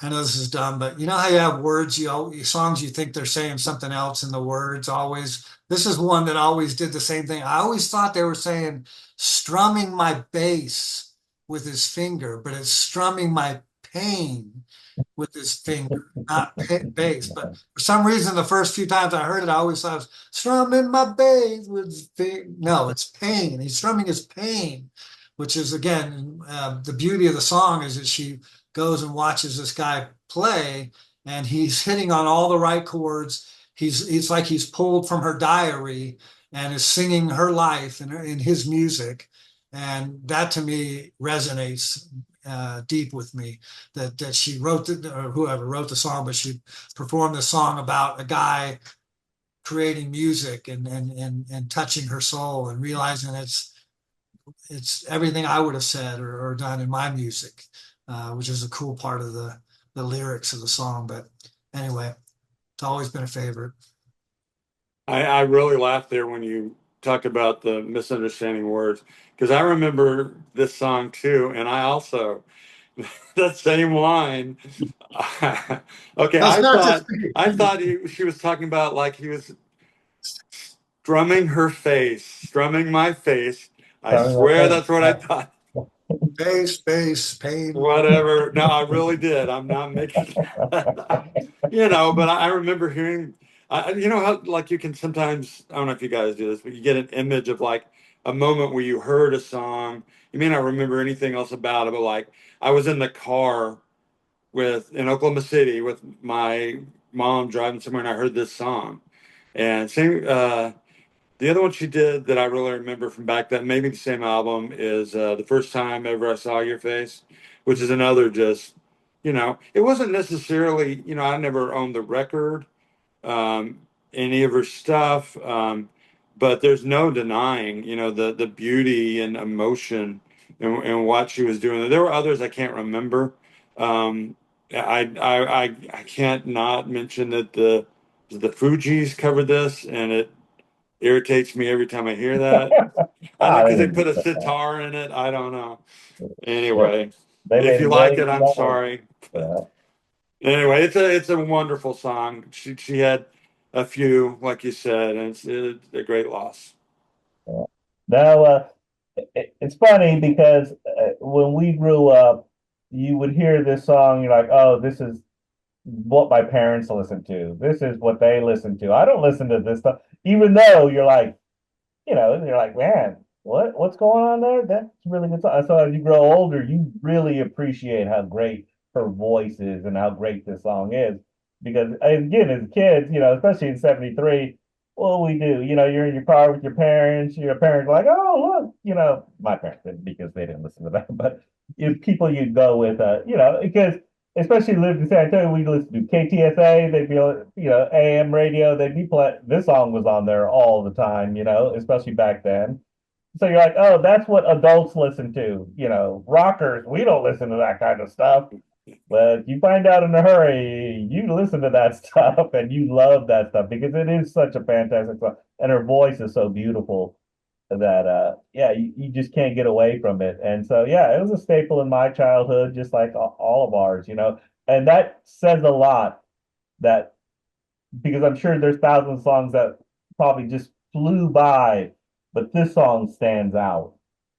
I know this is dumb, but you know how you have words, songs you think they're saying something else in the words always. This is one that always did the same thing. I always thought they were saying strumming my bass with his finger, but it's strumming my pain with his finger, not bass. But for some reason, the first few times I heard it, I always thought it was strumming my bass with his finger. No, it's pain. He's strumming his pain, which is again the beauty of the song is that she goes and watches this guy play, and he's hitting on all the right chords. It's like he's pulled from her diary and is singing her life in his music, and that to me resonates deep with me. That she wrote or whoever wrote the song, but she performed the song about a guy creating music and touching her soul and realizing it's everything I would have said or done in my music, which is a cool part of the lyrics of the song. But anyway, it's always been a favorite. I really laughed there when you talked about the misunderstanding words because I remember this song too, and I also that same line. Okay, No, it's not just I thought she was talking about like he was strumming her face, strumming my face. I swear that's what I thought. bass, pain. Whatever. No, I really did. I'm not making but I remember hearing, how like you can sometimes, I don't know if you guys do this, but you get an image of like a moment where you heard a song. You may not remember anything else about it, but like I was in the car in Oklahoma City with my mom driving somewhere and I heard this song. And the other one she did that I really remember from back then, maybe the same album, is The First Time Ever I Saw Your Face, which is another just, it wasn't necessarily, I never owned the record, any of her stuff, but there's no denying, the beauty and emotion and what she was doing. There were others I can't remember. I can't not mention that the Fugees covered this, and it irritates me every time I hear that. I don't know Ah, they because they didn't put a get that. sitar in it. I don't know. Yeah, Anyway, they if made you like it, I'm $1 million. sorry. But Yeah, anyway, it's a wonderful song. She had a few, like you said, and it's a great loss. yeah. Now, it's funny because when we grew up, you would hear this song, you're like, oh, this is what my parents listen to. This is what they listen to. I don't listen to this stuff, even though you're like, man, what's going on there? That's really good song. So as you grow older, you really appreciate how great her voice is and how great this song is. Because again, as kids, especially in '73, what we do, you're in your car with your parents. Your parents are like, oh look, my parents didn't because they didn't listen to that, but if people you'd go with, because especially lived in San Antonio, we listened to KTSA. They'd be, AM radio. They'd be playing. This song was on there all the time, especially back then. So you're like, oh, that's what adults listen to, rockers. We don't listen to that kind of stuff. But you find out in a hurry, you listen to that stuff and you love that stuff because it is such a fantastic song. And her voice is so beautiful that yeah, you just can't get away from it. And so yeah, it was a staple in my childhood, just like all of ours, you know. And that says a lot that because I'm sure there's thousands of songs that probably just flew by, but this song stands out.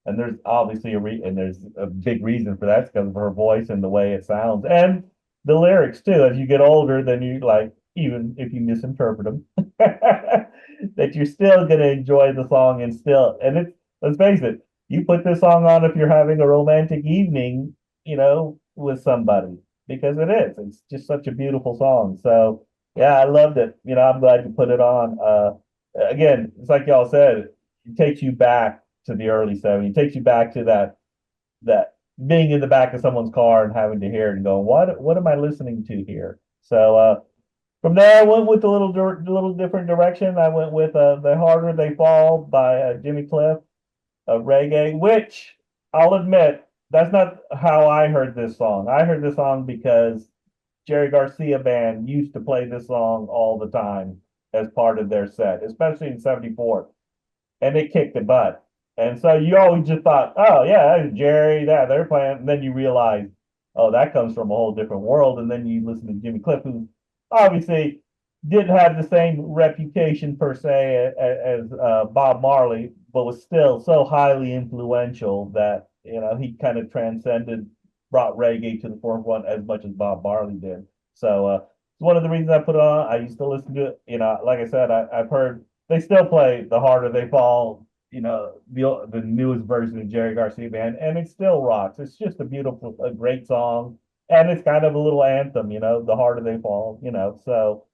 And there's obviously and there's a big reason for that. It's because of her voice and the way it sounds, and the lyrics too. As you get older, then you like even if you misinterpret them, that you're still gonna enjoy the song and still. And it's let's face it, you put this song on if you're having a romantic evening, you know, with somebody because it is. It's just such a beautiful song. So yeah, I loved it. You know, I'm glad you put it on. Again, it's like y'all said, it takes you back to the early '70s. It takes you back to that being in the back of someone's car and having to hear it and going, what am I listening to here? So from there, I went with a little different direction. I went with "The Harder They Fall" by Jimmy Cliff, reggae, which I'll admit that's not how I heard this song. I heard this song because Jerry Garcia band used to play this song all the time as part of their set, especially in '74, and it kicked the butt. And so you always just thought, oh yeah, that's Jerry, that they're playing. And then you realize, oh, that comes from a whole different world. And then you listen to Jimmy Cliff, who obviously didn't have the same reputation per se as Bob Marley, but was still so highly influential that he kind of transcended, brought reggae to the forefront as much as Bob Marley did. So it's one of the reasons I put it on. I used to listen to it. Like I said, I've heard they still play "The Harder They Fall." The newest version of Jerry Garcia band, and it still rocks. It's just a great song, and it's kind of a little anthem. "The Harder They Fall." So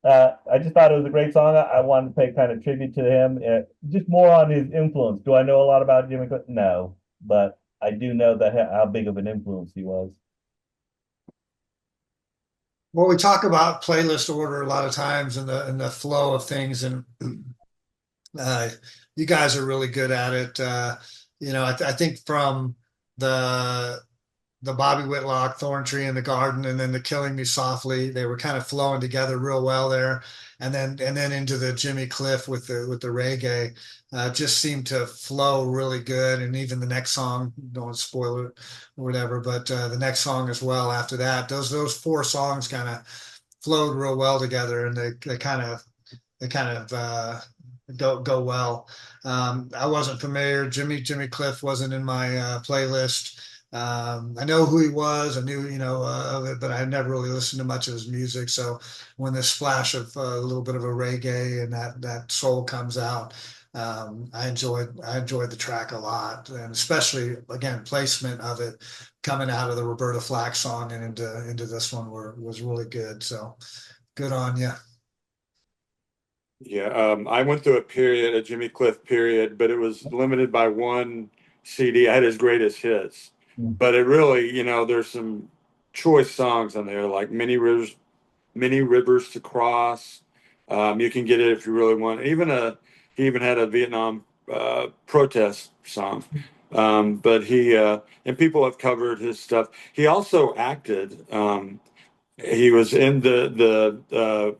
I just thought it was a great song. I wanted to pay kind of tribute to him, just more on his influence. Do I know a lot about Jimmy Cliff? No, but I do know that how big of an influence he was. Well, we talk about playlist order a lot of times and the flow of things, and uh, you guys are really good at it. I think from the the Bobby Whitlock, Thorn Tree in the Garden, and then the Killing Me Softly. They were kind of flowing together real well there, and then into the Jimmy Cliff with the reggae. Just seemed to flow really good, and even the next song, don't spoil it or whatever, but the next song as well after that. Those four songs kind of flowed real well together, and they kind of go well. I wasn't familiar. Jimmy Cliff wasn't in my playlist. I know who he was. I knew, of it, but I had never really listened to much of his music. So when this splash of a little bit of a reggae and that soul comes out, I enjoyed the track a lot, and especially again placement of it coming out of the Roberta Flack song and into this one was really good. So good on you. Yeah, I went through a Jimmy Cliff period, but it was limited by one CD. I had his greatest hits, but it really, there's some choice songs on there like Many Rivers to Cross. You can get it if you really want. He even had a Vietnam protest song. But and people have covered his stuff. He also acted. He was in The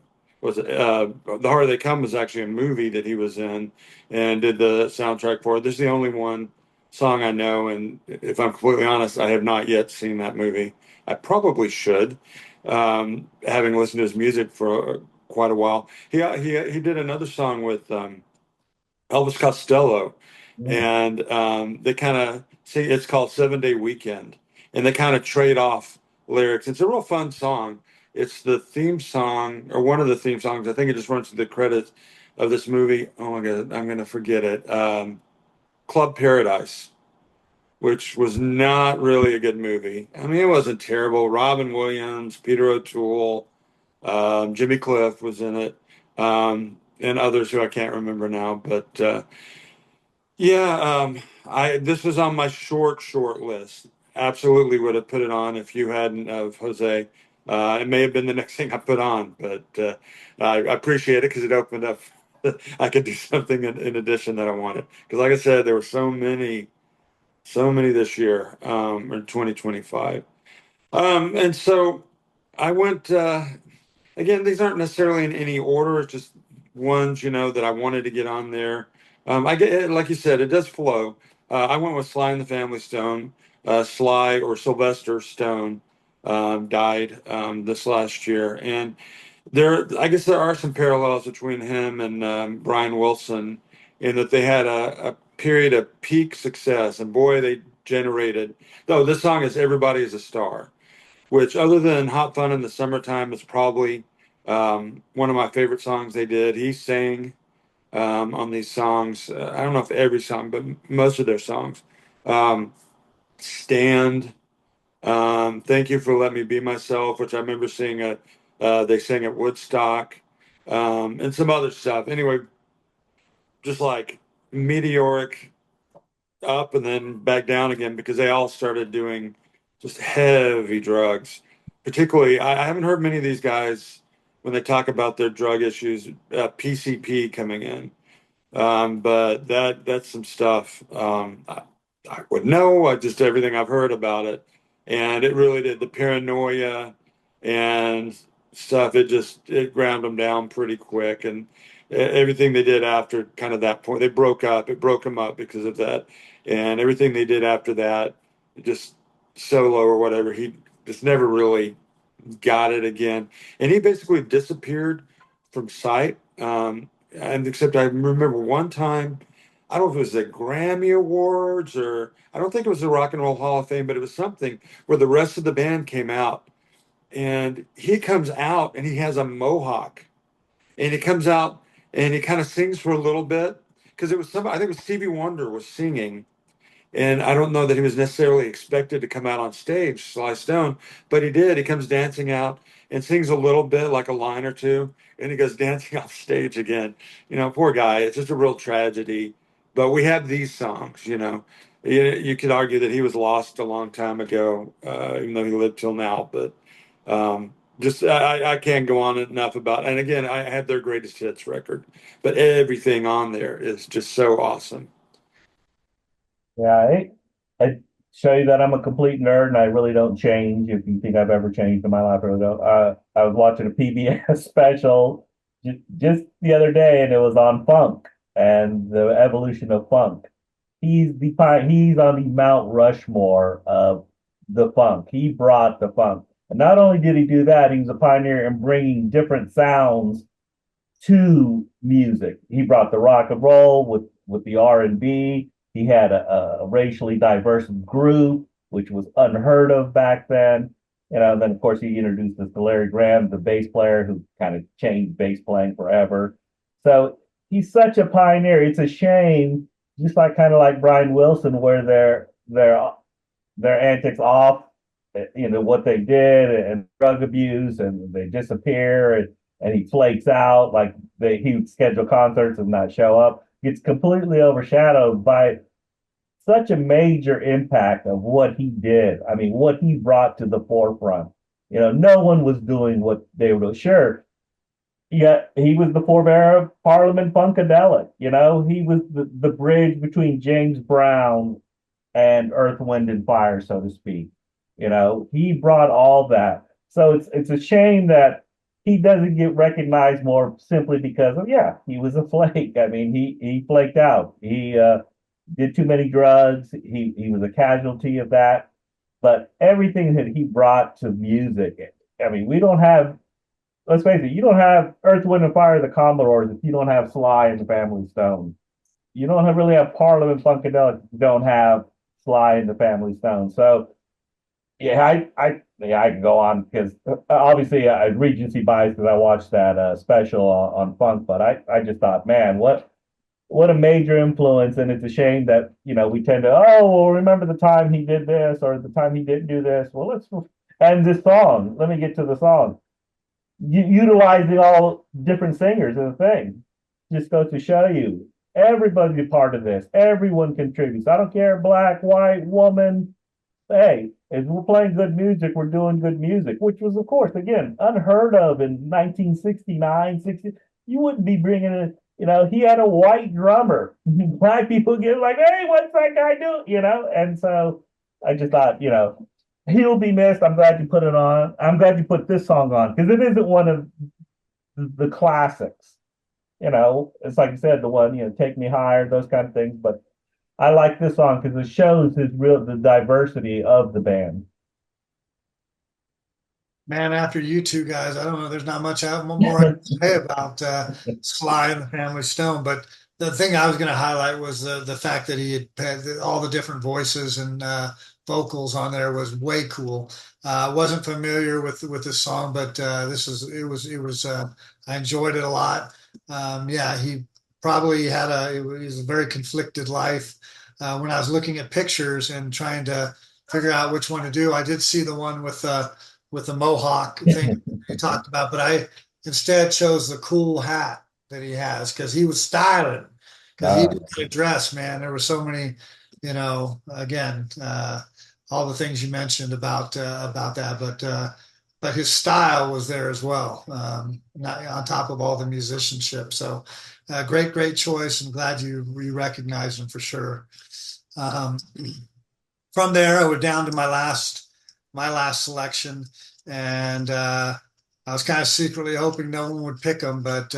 Harder They Come was actually a movie that he was in and did the soundtrack for it. This is the only one song I know, and if I'm completely honest, I have not yet seen that movie. I probably should, having listened to his music for quite a while. He did another song with Elvis Costello, Mm. and they kind of see it's called 7 Day Weekend, and they kind of trade off lyrics. It's a real fun song. It's the theme song or one of the theme songs. I think it just runs through the credits of this movie. Oh my God, I'm gonna forget it. Club Paradise, which was not really a good movie. I mean, it wasn't terrible. Robin Williams, Peter O'Toole, Jimmy Cliff was in it, and others who I can't remember now, but. Yeah, I this was on my short list. Absolutely would have put it on if you hadn't of Jose. It may have been the next thing I put on, but I appreciate it because it opened up. I could do something in addition that I wanted. Because, like I said, there were so many this year in 2025. And so I went, again, these aren't necessarily in any order. It's just ones, that I wanted to get on there. I get, like you said, it does flow. I went with Sly and the Family Stone. Sly, or Sylvester Stone, died this last year, and I guess there are some parallels between him and Brian Wilson in that they had a period of peak success, and boy, they generated. Though this song is "Everybody Is a Star," which, other than Hot Fun in the Summertime, is probably one of my favorite songs they did. He sang on these songs. I don't know if every song, but most of their songs. Um, Stand. Thank You for Letting Me Be Myself, which I remember seeing they sang at Woodstock, and some other stuff. Anyway, just like meteoric up and then back down again because they all started doing just heavy drugs. Particularly, I haven't heard many of these guys when they talk about their drug issues, PCP coming in. But that's some stuff I would know. Just everything I've heard about it, and it really did the paranoia and stuff. It ground them down pretty quick, and everything they did after kind of that point, they broke up. It broke them up because of that, and everything they did after that, just solo or whatever. He just never really got it again, and he basically disappeared from sight. And except I remember one time, I don't know if it was the Grammy Awards or I don't think it was the Rock and Roll Hall of Fame, but it was something where the rest of the band came out, and he comes out and he has a mohawk, and he comes out and he kind of sings for a little bit because it was I think it was Stevie Wonder was singing, and I don't know that he was necessarily expected to come out on stage, Sly Stone, but he did. He comes dancing out and sings a little bit, like a line or two, and he goes dancing off stage again. Poor guy. It's just a real tragedy. But we have these songs, You could argue that he was lost a long time ago, even though he lived till now. But just I can't go on enough about. And again, I have their greatest hits record, but everything on there is just so awesome. Yeah, I show you that I'm a complete nerd and I really don't change. If you think I've ever changed in my life, I really don't. I was watching a PBS special just the other day, and it was on funk and the evolution of funk. He's on the Mount Rushmore of the funk. He brought the funk, and not only did he do that, he was a pioneer in bringing different sounds to music. He brought the rock and roll with the R&B. He had a racially diverse group, which was unheard of back then. And then of course he introduced us to Larry Graham, the bass player, who kind of changed bass playing forever. So he's such a pioneer. It's a shame, just like kind of like Brian Wilson, where their antics off, what they did and drug abuse, and they disappear, and he flakes out, like he would schedule concerts and not show up, gets completely overshadowed by such a major impact of what he did. I mean, what he brought to the forefront. No one was doing what they were doing. Sure, yet he was the forebearer of Parliament Funkadelic. He was the bridge between James Brown and Earth, Wind, and Fire, so to speak. He brought all that. So it's a shame that he doesn't get recognized more simply because of, yeah, he was a flake. I mean, he flaked out. He did too many drugs. He was a casualty of that. But everything that he brought to music, I mean, we don't have. Let's face it, you don't have Earth, Wind, and Fire, the Commodores, if you don't have Sly and the Family Stone. You don't really have Parliament Funkadelic if you don't have Sly and the Family Stone. So yeah, I can go on because obviously Regency bias because I watched that special on Funk, but I just thought, man, what a major influence, and it's a shame that we tend to, oh, well, remember the time he did this or the time he didn't do this. Well, let's and this song. Let me get to the song. Utilizing all different singers in the thing just goes to show you everybody's a part of this. Everyone contributes. I don't care, black, white, woman. Hey, if we're playing good music, we're doing good music, which was, of course, again, unheard of in 1969, 60. You wouldn't be bringing in, he had a white drummer. Black people get like, hey, what's that guy doing? And so I just thought, He'll be missed. I'm glad you put it on. I'm glad you put this song on because it isn't one of the classics. It's like you said, the one, Take Me Higher, those kind of things. But I like this song because it shows the diversity of the band. Man, after you two guys, I don't know. There's not much more I can say about Sly and the Family Stone. But the thing I was going to highlight was the fact that he had all the different voices and vocals on there was way cool. Wasn't familiar with this song, but I enjoyed it a lot. Yeah, he probably it was a very conflicted life. When I was looking at pictures and trying to figure out which one to do, I did see the one with the mohawk thing you talked about, but I instead chose the cool hat that he has because he was styling. Because he Uh, did dress, man. There were so many, again, all the things you mentioned about that, but his style was there as well, not on top of all the musicianship. So, great choice. I'm glad you recognized him for sure. Um, from there, I went down to my last selection, and I was kind of secretly hoping no one would pick him, but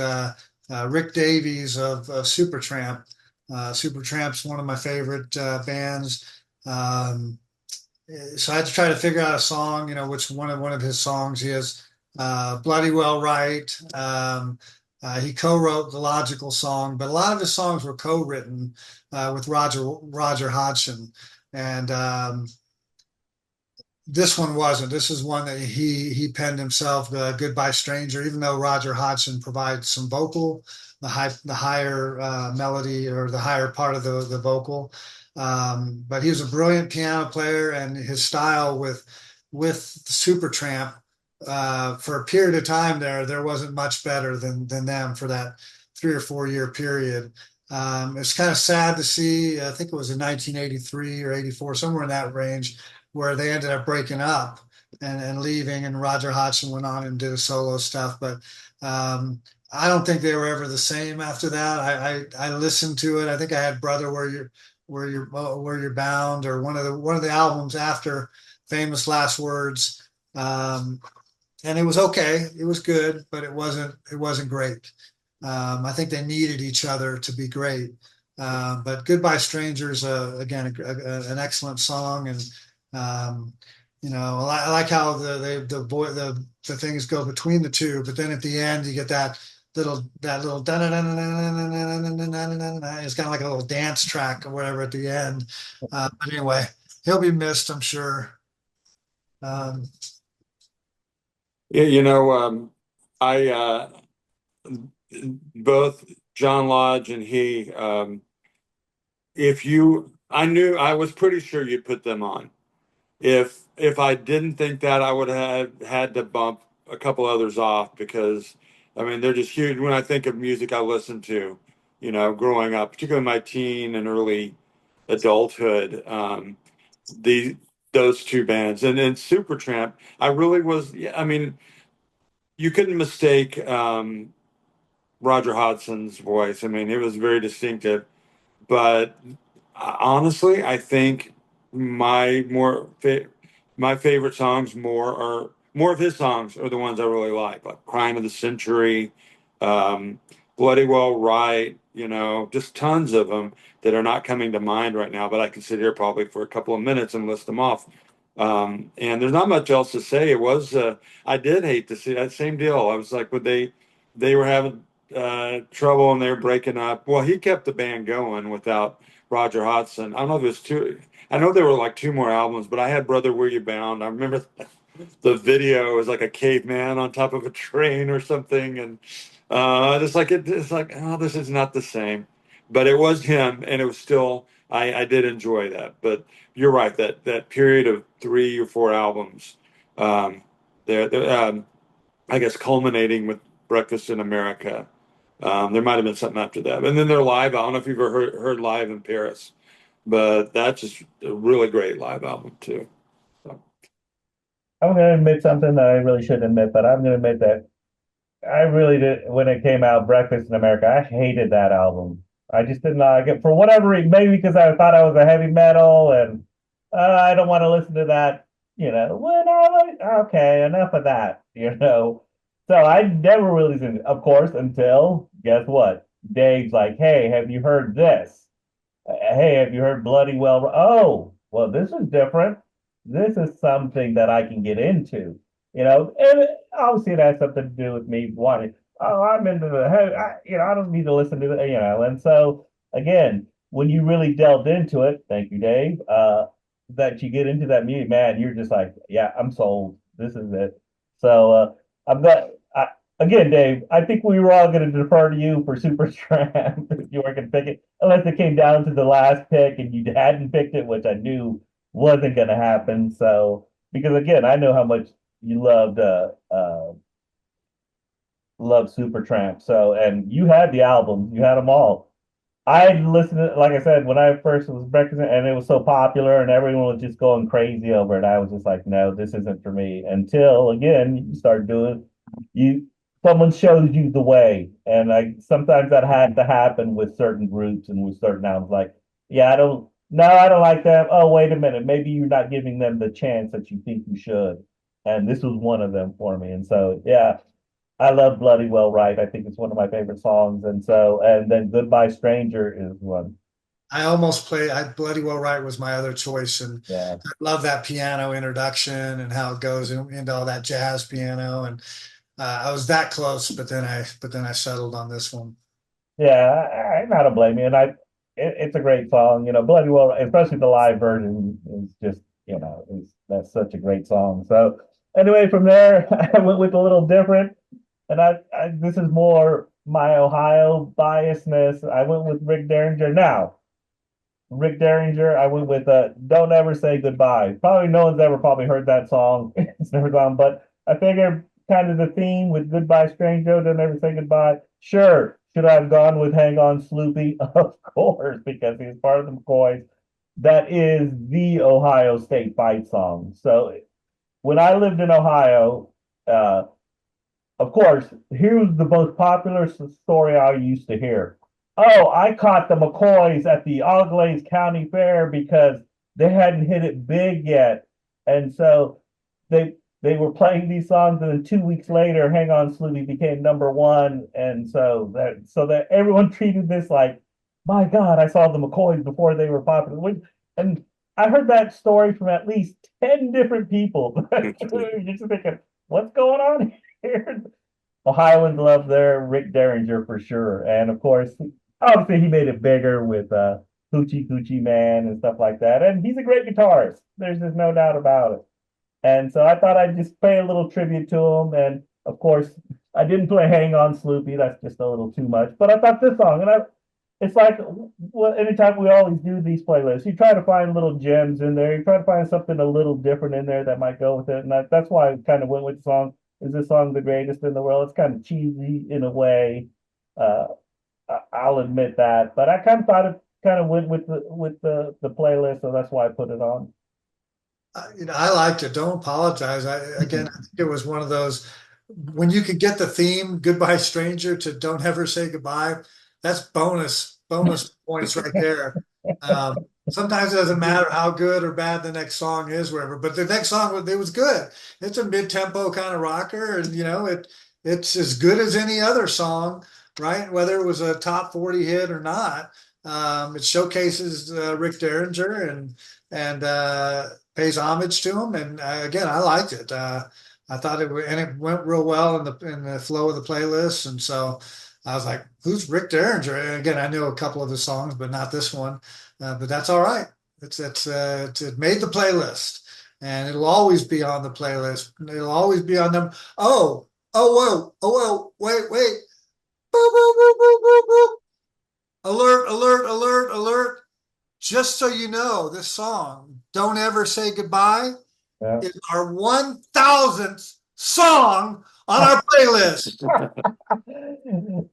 Rick Davies of Supertramp. Supertramp's one of my favorite bands. Um, so I had to try to figure out a song, which one of his songs he has. Bloody Well Right. He co-wrote the Logical song, but a lot of his songs were co-written with Roger Hodgson, and this one wasn't. This is one that he penned himself, the Goodbye Stranger, even though Roger Hodgson provides some vocal, the higher melody or the higher part of the vocal. But he was a brilliant piano player, and his style with Supertramp for a period of time there wasn't much better than them for that 3 or 4 year period. It's kind of sad to see. I think it was in 1983 or 84, somewhere in that range, where they ended up breaking up and leaving, and Roger Hodgson went on and did a solo stuff. But I don't think they were ever the same after that. I listened to it. I think I had Brother Where You're Bound, or one of the albums after Famous Last Words. And it was okay. It was good, but it wasn't great. I think they needed each other to be great. But Goodbye Strangers, again, an excellent song, and um, I like how the things go between the two, but then at the end you get that little it's kind of like a little dance track or whatever at the end. But anyway, he'll be missed, I'm sure. Um, Yeah, I both John Lodge and he, if you, I was pretty sure you'd put them on. If I didn't think that, I would have had to bump a couple others off because, I mean, they're just huge. When I think of music I listened to, growing up, particularly my teen and early adulthood, the those two bands and Supertramp, I really was. Yeah, I mean, you couldn't mistake Roger Hodgson's voice. I mean, it was very distinctive. But honestly, I think my more fa my favorite songs more of his songs are the ones I really like "Crime of the Century," um, "Bloody Well Right." Just tons of them that are not coming to mind right now. But I can sit here probably for a couple of minutes and list them off. And there's not much else to say. I did hate to see that same deal. I was like, would they were having trouble and they were breaking up. Well, he kept the band going without Roger Hodgson. I don't know if it was two. I know there were like two more albums, but I had Brother Where You Bound. I remember the video was like a caveman on top of a train or something, and it's like, oh, this is not the same. But it was him, and it was still. I did enjoy that. But you're right, that period of 3 or 4 albums, um, I guess culminating with Breakfast in America. There might have been something after that. And then their live, I don't know if you've ever heard Live in Paris, but that's just a really great live album too. So, I'm going to admit something that I really shouldn't admit, but I'm going to admit that I really did when it came out, Breakfast in America. I hated that album. I just didn't like it for whatever reason. Maybe because I thought I was a heavy metal, and I don't want to listen to that. when I like, okay, enough of that. So I never really seen, of course, until guess what? Dave's like, hey, have you heard this? Hey, have you heard Bloody Well? Oh, well, this is different. This is something that I can get into, and obviously it has something to do with me wanting. Oh, I'm into hey, I don't need to listen to it. And so again, when you really delved into it, thank you, Dave. That you get into that music, man, you're just like, yeah, I'm sold. This is it. So I'm not. Again, Dave, I think we were all going to defer to you for Super Tramp if you were going to pick it, unless it came down to the last pick and you hadn't picked it, which I knew wasn't going to happen. So, because again, I know how much you loved Supertramp. So, and you had the albums, you had them all. I listened to, like I said, when I first was breakfast, and it was so popular, and everyone was just going crazy over it. I was just like, no, this isn't for me. Until again, you start doing, you someone shows you the way, and like sometimes that had to happen with certain groups and with certain albums. Like, yeah, no, I don't like them. Oh, wait a minute, maybe you're not giving them the chance that you think you should, and this was one of them for me. And so, yeah, I love Bloody Well Right. I think it's one of my favorite songs. And then Goodbye Stranger is one. I almost played. I Bloody Well Right was my other choice, and Yeah. I love that piano introduction and how it goes into all that jazz piano. And I was that close, but then I settled on this one. Yeah. I'm not to blame you. And it's a great song. Bloody Well, Right, especially the live version is just, that's such a great song. So anyway, from there, I went with a little different. And this is more my Ohio biasness. I went with Rick Derringer. Now, Rick Derringer, I went with Don't Ever Say Goodbye. Probably no one's ever probably heard that song. It's never gone, but I figured kind of the theme with Goodbye Stranger, Don't Ever Say Goodbye. Sure, should I have gone with Hang On Sloopy? Of course, because he's part of the McCoys. That is the Ohio State fight song. So when I lived in Ohio, of course, here's the most popular story I used to hear. Oh, I caught the McCoys at the Auglaize County Fair because they hadn't hit it big yet. And so they were playing these songs, and then 2 weeks later, Hang On Sloopy became number one. And so that everyone treated this like, my God, I saw the McCoys before they were popular. And I heard that story from at least 10 different people. You're just thinking, what's going on here? Ohioans love their Rick Derringer for sure. And of course, obviously he made it bigger with Hoochie Coochie Man and stuff like that. And he's a great guitarist. There's just no doubt about it. And so I thought I'd just pay a little tribute to him. And of course, I didn't play Hang On Sloopy. That's just a little too much. But I thought this song, it's like well, anytime we always do these playlists, you try to find little gems in there. You try to find something a little different in there that might go with it. And that's why I kind of went with the song. Is this song the greatest in the world? It's kind of cheesy in a way. Uh, I'll admit that, but I kind of thought it kind of went with the playlist, so that's why I put it on. I liked it. Don't apologize. Again, I think it was one of those when you could get the theme "Goodbye Stranger" to "Don't Ever Say Goodbye." That's bonus points right there. Sometimes it doesn't matter how good or bad the next song is, wherever. But the next song, it was good. It's a mid-tempo kind of rocker, and it's as good as any other song, right? Whether it was a top 40 hit or not. It showcases Rick Derringer and pays homage to him. And again, I liked it. I thought and it went real well in the flow of the playlist. And so I was like, "Who's Rick Derringer?" And again, I know a couple of the songs, but not this one. But that's all right. It made the playlist, and it'll always be on the playlist. It'll always be on them. Oh, whoa, wait. Boop, boop, boop, boop, boop, boop. Alert, alert, alert, alert. Just so you know, this song, Don't Ever Say Goodbye, Yeah. is our 1000th song on our playlist.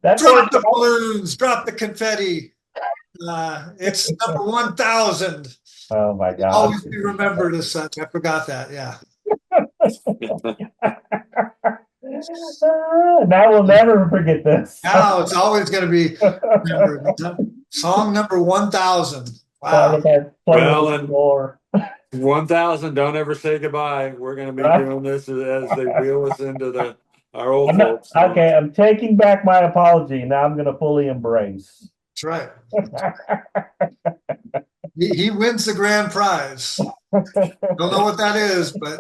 That's Drop the balloons, drop the confetti. It's number 1000. oh my God. Always be remembered as such. I forgot that. Yeah. Now we'll never forget this. Now it's always going to be remembered. Song number 1000. Wow. Well, and 1,000. Don't ever say goodbye. We're going to be Right? doing this as they wheel us into the our old I'm not folks okay. songs. I'm taking back my apology. Now I'm going to fully embrace. That's right. He wins the grand prize. Don't know what that is, but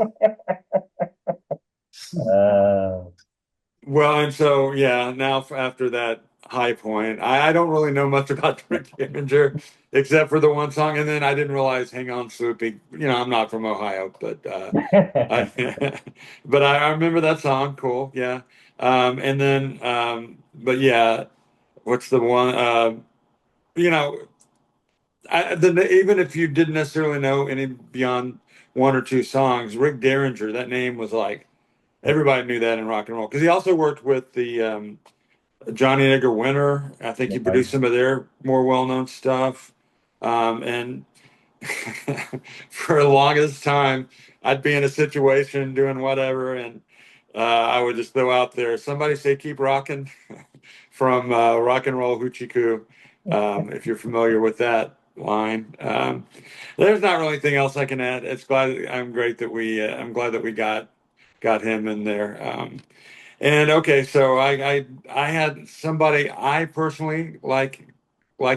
uh, Well, and so yeah, now after that high point, I don't really know much about Rick Derringer except for the one song, and then I didn't realize "Hang On, Sloopy." I'm not from Ohio, but I but I remember that song. Cool, yeah. And then, but yeah, what's the one? You know, even if you didn't necessarily know any beyond one or two songs, Rick Derringer, that name was like everybody knew that in rock and roll because he also worked with the Johnny Edgar Winter. I think he produced some of their more well-known stuff. And for the longest time, I'd be in a situation doing whatever, and I would just throw out there, somebody say "Keep Rocking" from Rock and Roll Hoochie Coo. If you're familiar with that line, there's not really anything else I can add. I'm glad that we got him in there. And okay, so I had somebody I personally like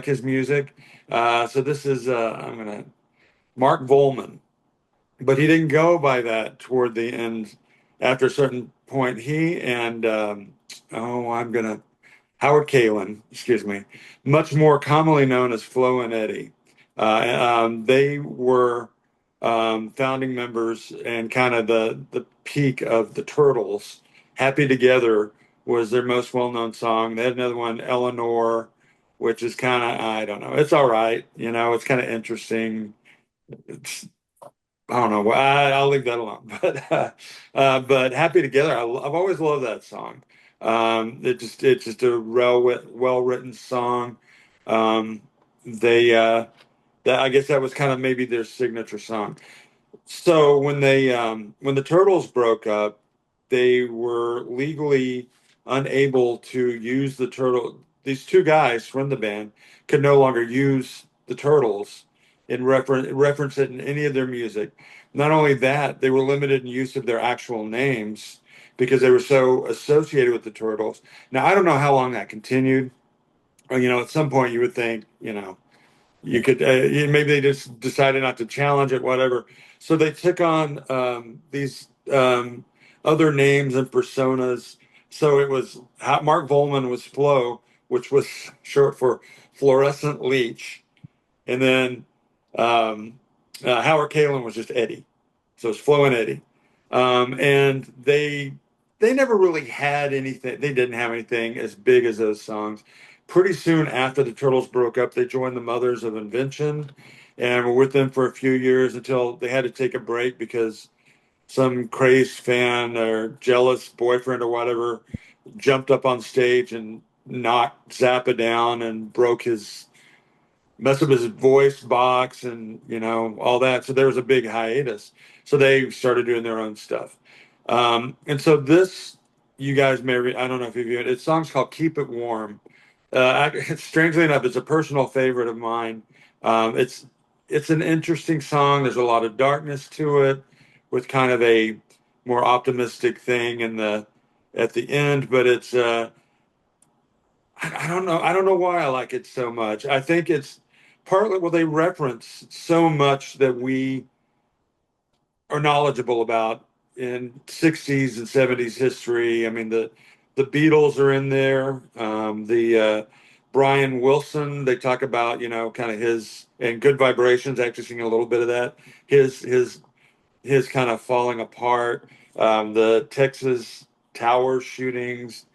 his music. So this is I'm gonna Mark Volman, but he didn't go by that toward the end. After a certain point, he and I'm gonna Howard Kalin, excuse me, much more commonly known as Flo and Eddie. They were founding members and kind of the peak of the Turtles. Happy Together was their most well-known song. They had another one, Eleanor, which is kind of, I don't know, it's all right. It's kind of interesting. It's, I don't know. I'll leave that alone. But Happy Together, I've always loved that song. It's just a well written song. Um, they that I guess that was kind of maybe their signature song. So when the Turtles broke up, they were legally unable to use the turtle. These two guys from the band could no longer use the Turtles in reference it in any of their music. Not only that, they were limited in use of their actual names because they were so associated with the Turtles. Now I don't know how long that continued. At some point you would think, you could maybe they just decided not to challenge it, whatever. So they took on these other names and personas. So it was Mark Volman was Flo, which was short for fluorescent leech, and then um, Howard Kalin was just Eddie. So it's Flo and Eddie, and they never really had anything. They didn't have anything as big as those songs. Pretty soon after the Turtles broke up, they joined the Mothers of Invention, and were with them for a few years until they had to take a break because some crazed fan or jealous boyfriend or whatever jumped up on stage and knocked Zappa down and broke his messed up his voice box and all that. So there was a big hiatus. So they started doing their own stuff. And so this, you guys I don't know if you've heard it. It's song's called "Keep It Warm." Strangely enough, it's a personal favorite of mine. It's an interesting song. There's a lot of darkness to it, with kind of a more optimistic thing in the at the end. But it's I don't know. I don't know why I like it so much. I think it's partly well they reference so much that we are knowledgeable about in 60s and 70s history. I mean the Beatles are in there. The Brian Wilson, they talk about, kind of his and Good Vibrations, actually singing a little bit of that. His kind of falling apart. The Texas Tower shootings,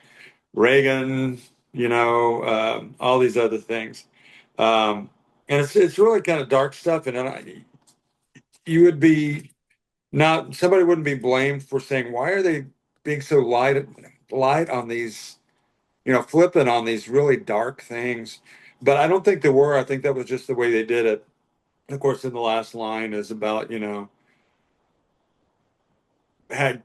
Reagan, all these other things. And it's really kind of dark stuff. And you would be not somebody wouldn't be blamed for saying, why are they being so light on these, flipping on these really dark things? But I don't think they were. I think that was just the way they did it. Of course, in the last line is about, had,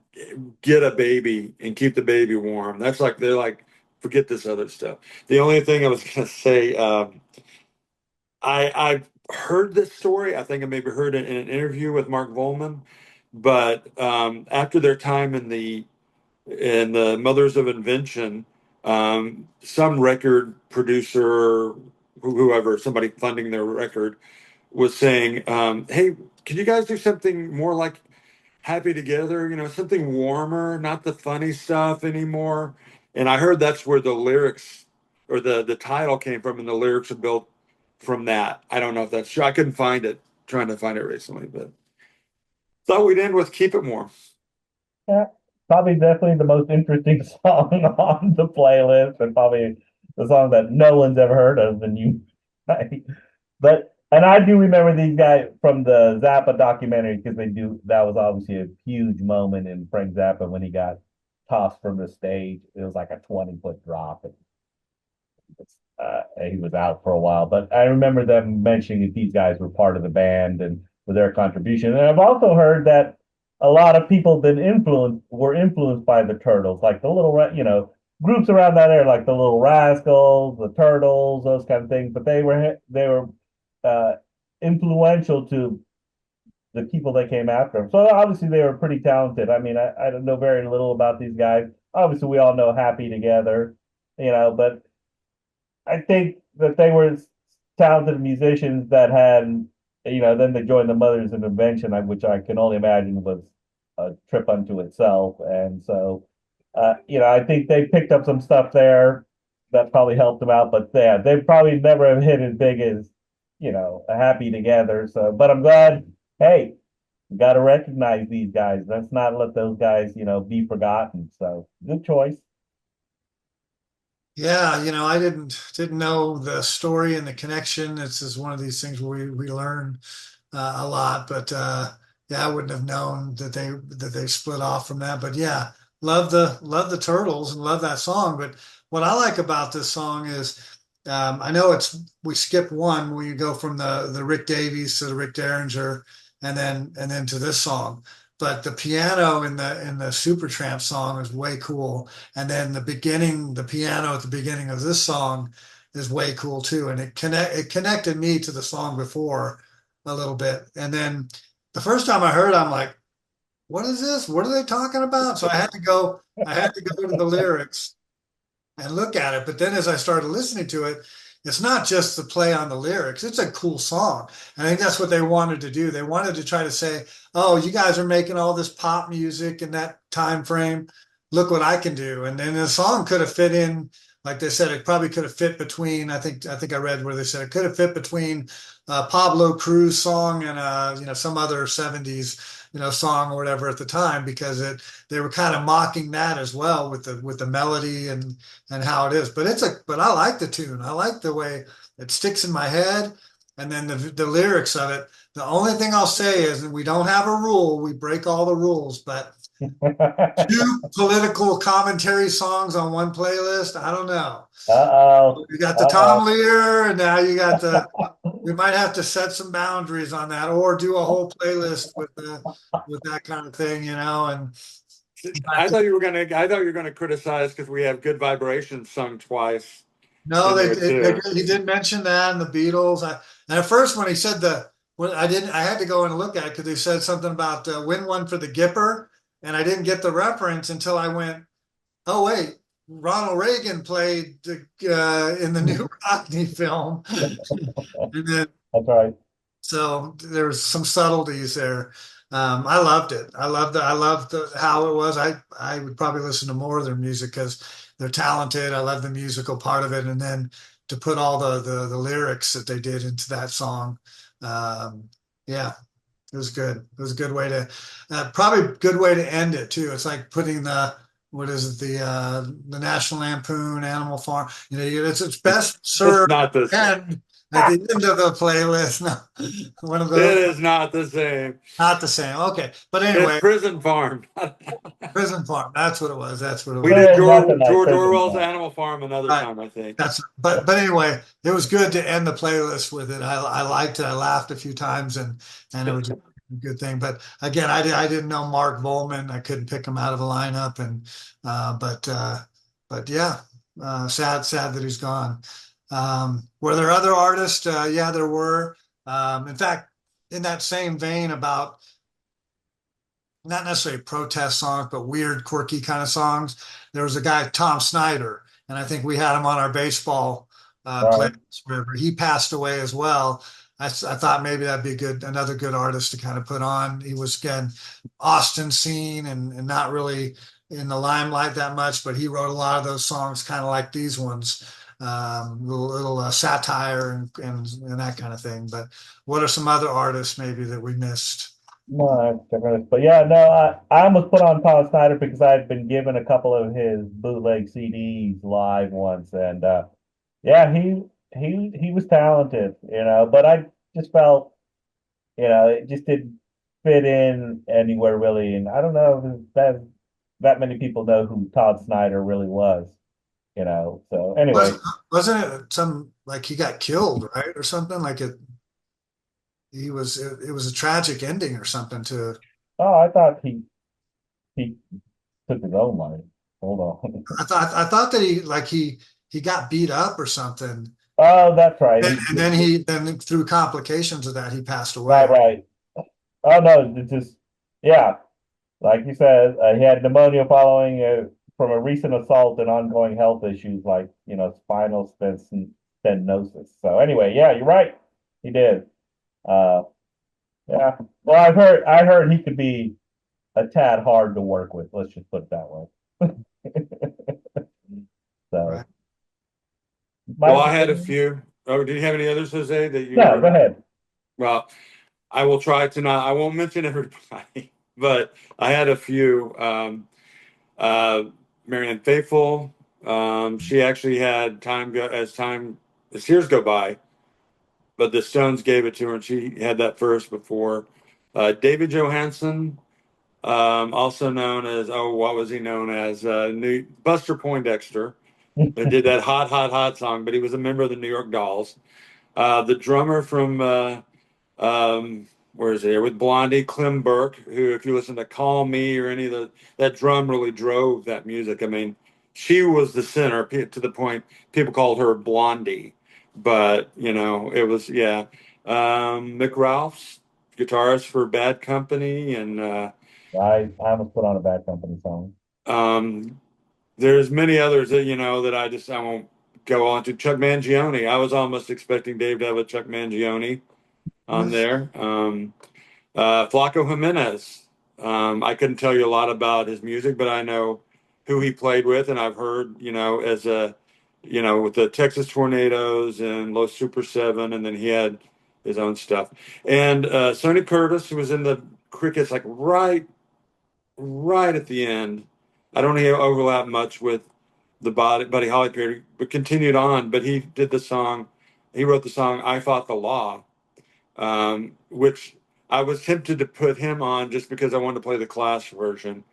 get a baby and keep the baby warm. That's like they're like, forget this other stuff. The only thing I was gonna say, I heard this story. I think I maybe heard it in an interview with Mark Volman. But after their time in the Mothers of Invention, some record producer, whoever, somebody funding their record, was saying, "Hey, can you guys do something more like Happy Together? You know, something warmer, not the funny stuff anymore." And I heard that's where the lyrics or the title came from, and the lyrics are built from that. I don't know if that's true. I couldn't find it, trying to find it recently, but thought we'd end with "Keep It Warm." Yeah, probably definitely the most interesting song on the playlist, and probably the song that no one's ever heard of, and you, but and I do remember these guys from the Zappa documentary because they do that was obviously a huge moment in Frank Zappa when he got tossed from the stage. It was like a 20-foot drop, and he was out for a while. But I remember them mentioning that these guys were part of the band and for their contribution. And I've also heard that a lot of people were influenced by the Turtles, like the groups around that area, like the Little Rascals, the Turtles, those kind of things. But they were uh, influential to the people that came after them. So obviously they were pretty talented. I mean, I don't know very little about these guys. Obviously, we all know Happy Together, but I think that they were talented musicians that had, then they joined the Mothers of Invention, which I can only imagine was a trip unto itself. And so, I think they picked up some stuff there that probably helped them out. But yeah, they probably never have hit as big as, a Happy Together. So, but I'm glad, hey, we got to recognize these guys. Let's not let those guys, be forgotten. So, good choice. Yeah, I didn't know the story and the connection. It's just one of these things where we learn a lot, but yeah, I wouldn't have known that they split off from that. But yeah, love the Turtles and love that song. But what I like about this song is I know we skip one when you go from the Rick Davies to the Rick Derringer, and then to this song. But the piano in the Supertramp song is way cool, and then the piano at the beginning of this song is way cool too, and it connected me to the song before a little bit, and then the first time I heard it, I'm like, what is this? What are they talking about? So I had to go to the lyrics and look at it. But then as I started listening to it, it's not just the play on the lyrics. It's a cool song. And I think that's what they wanted to do. They wanted to try to say, oh, you guys are making all this pop music in that time frame. Look what I can do. And then the song could have fit in, like they said, it probably could have fit between, I think I read where they said it could have fit between Pablo Cruz song and some other 70s song or whatever at the time, because they were kind of mocking that as well with the melody and how it is. But I like the tune. I like the way it sticks in my head, and then the lyrics of it. The only thing I'll say is that we don't have a rule. We break all the rules, but two political commentary songs on one playlist. I don't know. Uh-oh. You got the Uh-oh. Tom Lear, and now you got the. We might have to set some boundaries on that, or do a whole playlist with that kind of thing, And I but thought you were gonna. I thought you were gonna criticize because we have "Good Vibrations" sung twice no, in there too. he did mention that and the Beatles. And at first, when he said when I didn't, I had to go and look at it because he said something about win one for the Gipper, and I didn't get the reference until I went, oh wait, Ronald Reagan played in the new Rocky film, and then That's right. so there's some subtleties there. I loved it. I loved how it was. I would probably listen to more of their music because they're talented. I love the musical part of it, and then to put all the lyrics that they did into that song, yeah, it was good. It was a good way to probably a good way to end it too. It's like putting the what is it the National Lampoon Animal Farm. It's best It's served not the same. and at the end of the playlist. No, one of It those. is not the same. Not the same. Okay, but It's anyway, Prison Farm. Prison Farm. That's what it was. That's what it We was. did There is nothing like George prison Orwell's time. Animal Farm another Right. time, I think. But anyway, it was good to end the playlist with it. I liked it. I laughed a few times, and it was a good thing. But again, I didn't know Mark Volman. I couldn't pick him out of a lineup, and but yeah, sad that he's gone. Were there other artists? Yeah, there were. In fact, in that same vein about not necessarily protest songs, but weird, quirky kind of songs. There was a guy, Tom Snyder, and I think we had him on our baseball Right. players. He passed away as well. I thought maybe that'd be another good artist to kind of put on. He was again Austin scene and not really in the limelight that much, but he wrote a lot of those songs, kind of like these ones, little satire and that kind of thing. But what are some other artists maybe that we missed? No, but yeah, no, I almost put on Tom Snyder because I had been given a couple of his bootleg CDs live once, and yeah, he was talented, but I just felt, it just didn't fit in anywhere really, and I don't know that many people know who Todd Snyder really was. So Was anyway, wasn't it some like he got killed, right, or something? Like it was a tragic ending or something to. oh, I thought he took his own life. Hold on. I thought that he got beat up or something, Oh, that's right. and then then through complications of that he passed Right, away. right. Oh no, it's just yeah, like you said, he had pneumonia following from a recent assault and ongoing health issues like spinal stenosis. So anyway, yeah, you're right. He did. Uh, yeah. Well, I heard he could be a tad hard to work with. Let's just put it that way. So Right. my Well, I had a few. Oh, did you have any others, Jose, that you no, go were? ahead. Well, I will try to not. I won't mention everybody, but I had a few. Uh, Marianne Faithful. She actually had as years go by, but the Stones gave it to her, and she had that first before. David Johansen, also known as what was he known as? New Buster Poindexter. They did that hot, hot, hot song, but he was a member of the New York Dolls. The drummer from where is it? With Blondie, Clem Burke, who, if you listen to "Call Me" or any of that drum really drove that music. I mean, she was the center to the point people called her Blondie, but it was yeah. Mick Ralphs, guitarist for Bad Company, and I almost put on a Bad Company song. um, there's many others that that I won't go on to. Chuck Mangione. I was almost expecting Dave to have a Chuck Mangione on there. Flaco Jimenez. I couldn't tell you a lot about his music, but I know who he played with, and I've heard, with the Texas Tornadoes and Los Super Seven, and then he had his own stuff. And Sonny Curtis, who was in the Crickets, like right at the end. I don't overlap much with the Buddy Holly period, but continued on. But he did the song. He wrote the song "I Fought the Law," which I was tempted to put him on just because I wanted to play the Clash version.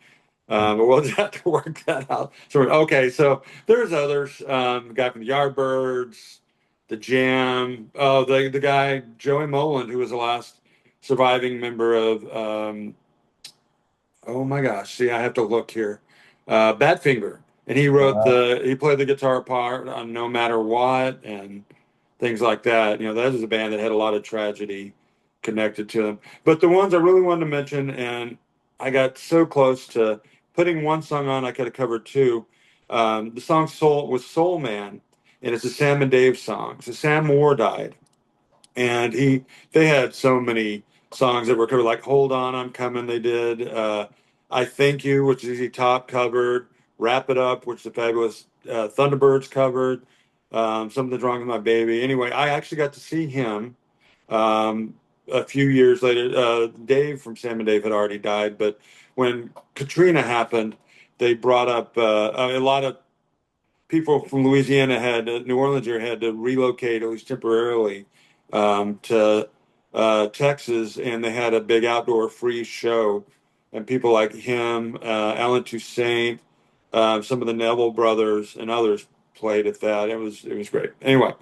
But we'll just have to work that out. So okay, so there's others. The guy from the Yardbirds, the Jam. Oh, the guy Joey Moland, who was the last surviving member of. Oh my gosh! See, I have to look here. Badfinger, and Uh, he played the guitar part on No Matter What and things like that. That was a band that had a lot of tragedy connected to them. But the ones I really wanted to mention, and I got so close to putting one song on, I could have covered two. The song "Soul" was Soul Man, and it's a Sam and Dave song. So Sam Moore died, and they had so many songs that were covered, like "Hold On, I'm Coming." They did "I Thank You," which is the top covered. "Wrap It Up," which the fabulous Thunderbirds covered. Something's Wrong with My Baby. Anyway, I actually got to see him um, a few years later. Dave from Sam and Dave had already died, but when Katrina happened, they brought up a lot of people from Louisiana New Orleans here had to relocate, at least temporarily, to Texas, and they had a big outdoor free show, and people like him, Alan Toussaint, some of the Neville brothers, and others played at that. It was great. Anyway,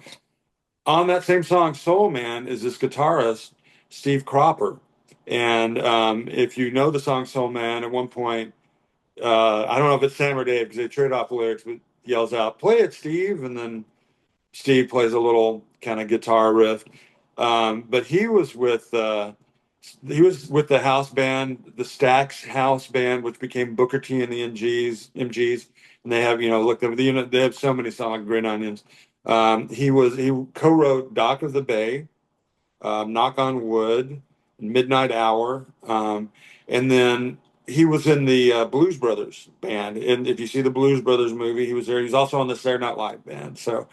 on that same song, Soul Man, is this guitarist Steve Cropper, and if you know the song Soul Man, at one point I don't know if it's Sam or Dave because they trade off the lyrics, but yells out, "Play it, Steve!" And then Steve plays a little kind of guitar riff. But he was with the house band, the Stax house band, which became Booker T and the MGs, and they have, look, they have so many songs like Green Onions. He co-wrote Dock of the Bay, Knock on Wood, Midnight Hour, and then he was in the Blues Brothers band. And if you see the Blues Brothers movie, he was there. He was also on the Saturday Night Live band. So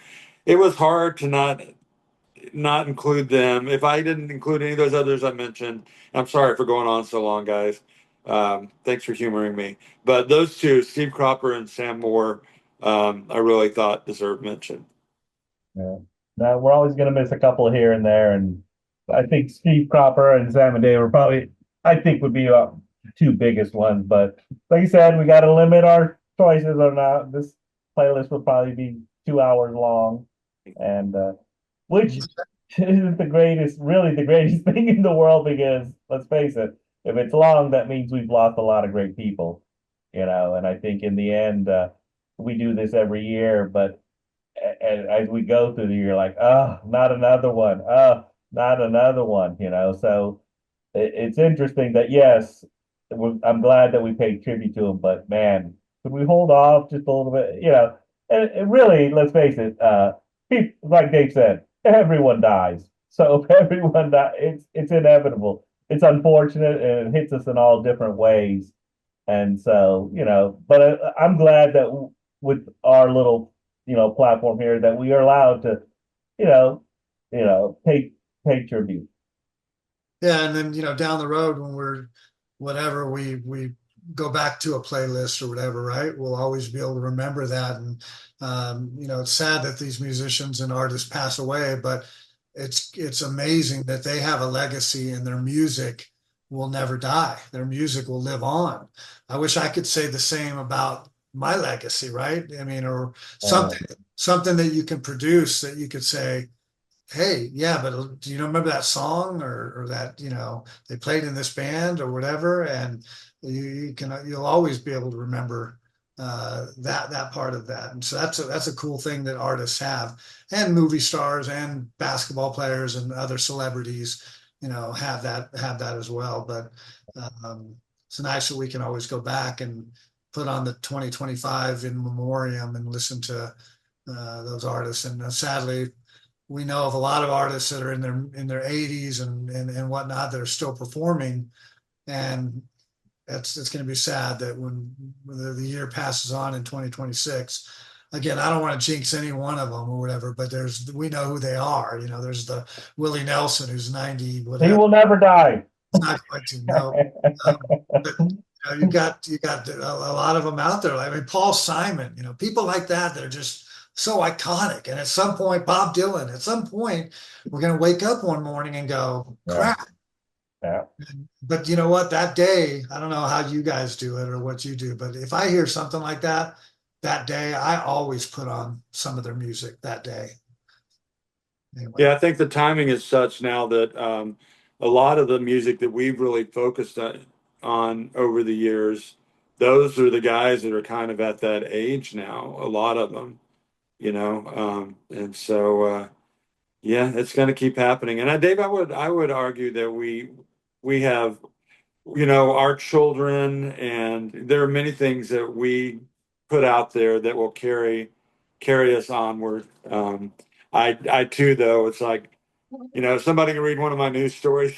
it was hard to not include them. If I didn't include any of those others I mentioned, I'm sorry for going on so long, guys. Thanks for humoring me. But those two, Steve Cropper and Sam Moore, I really thought deserved mention. Yeah. Now we're always going to miss a couple here and there, and I think Steve Cropper and Sam and Dave were probably, I think, would be the two biggest ones. But like you said, we got to limit our choices or not. This playlist will probably be 2 hours long, and which isn't really the greatest thing in the world because let's face it, if it's long, that means we've lost a lot of great people, And I think in the end, we do this every year, but and as we go through the year, like, oh, not another one, oh, not another one. So it's interesting that yes, I'm glad that we paid tribute to him, but man, could we hold off just a little bit? And really, let's face it, like Dave said, everyone dies. So if everyone dies, it's inevitable. It's unfortunate and it hits us in all different ways. And so, but I'm glad that with our little, platform here that we are allowed to, you know, pay tribute. Yeah, and then down the road when we're whatever we go back to a playlist or whatever, right? We'll always be able to remember that. And it's sad that these musicians and artists pass away, but it's amazing that they have a legacy and their music will never die. Their music will live on. I wish I could say the same about my legacy, right? I mean, or Uh, something that you can produce that you could say, hey, yeah, but do you remember that song or that, they played in this band or whatever? And you'll always be able to remember that part of that. And so that's a cool thing that artists have, and movie stars and basketball players and other celebrities, have that as well. But it's nice that we can always go back and put on the 2025 in memoriam and listen to those artists. And sadly, we know of a lot of artists that are in their 80s and whatnot that are still performing, and it's going to be sad that when the year passes on in 2026. Again, I don't want to jinx any one of them or whatever, but we know who they are. There's the Willie Nelson who's 90 he whatever, will never die. not quite to know. But you got a lot of them out there. I mean, Paul Simon, people like that are just so iconic. And at some point, Bob Dylan, at some point, we're going to wake up one morning and go, Yeah, crap. yeah. But you know what? That day, I don't know how you guys do it or what you do, but if I hear something like that day, I always put on some of their music that day. Anyway. Yeah, I think the timing is such now that a lot of the music that we've really focused on over the years, those are the guys that are kind of at that age now, a lot of them. And so yeah, it's going to keep happening. And Dave, I would argue that we have, our children, and there are many things that we put out there that will carry us onward. I too, though, it's like, somebody can read one of my news stories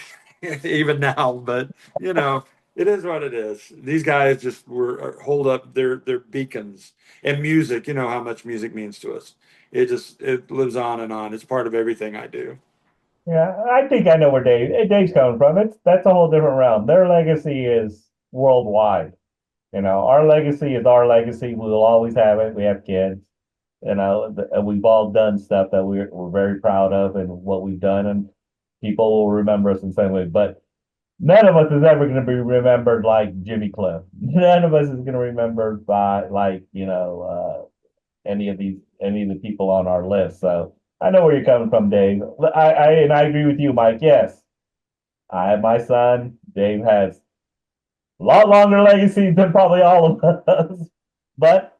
even now, but it is what it is. These guys just were hold up their beacons, and music. You know how much music means to us. It lives on and on. It's part of everything I do. Yeah, I think I know where Dave's coming from. That's a whole different realm. Their legacy is worldwide. Our legacy is our legacy. We'll always have it. We have kids. And we've all done stuff that we're very proud of and what we've done, and people will remember us in the same way. But none of us is ever going to be remembered like Jimmy Cliff. None of us is going to be remembered by like any of the people on our list. So I know where you're coming from, Dave. And I agree with you, Mike. Yes, I have my son. Dave has a lot longer legacy than probably all of us, but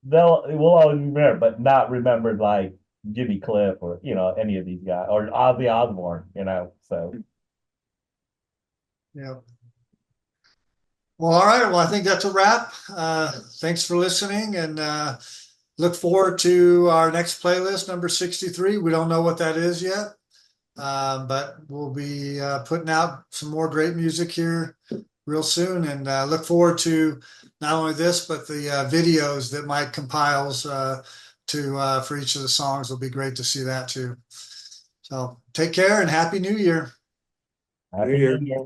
we'll always remember, but not remembered like Jimmy Cliff or any of these guys or Ozzy Osbourne. So Yeah. Well, all right. Well, I think that's a wrap. Thanks for listening, and look forward to our next playlist, number 63. We don't know what that is yet, but we'll be putting out some more great music here real soon, and look forward to not only this but the videos that Mike compiles to for each of the songs. Will be great to see that too. So take care and happy New Year. New happy New Year. Year.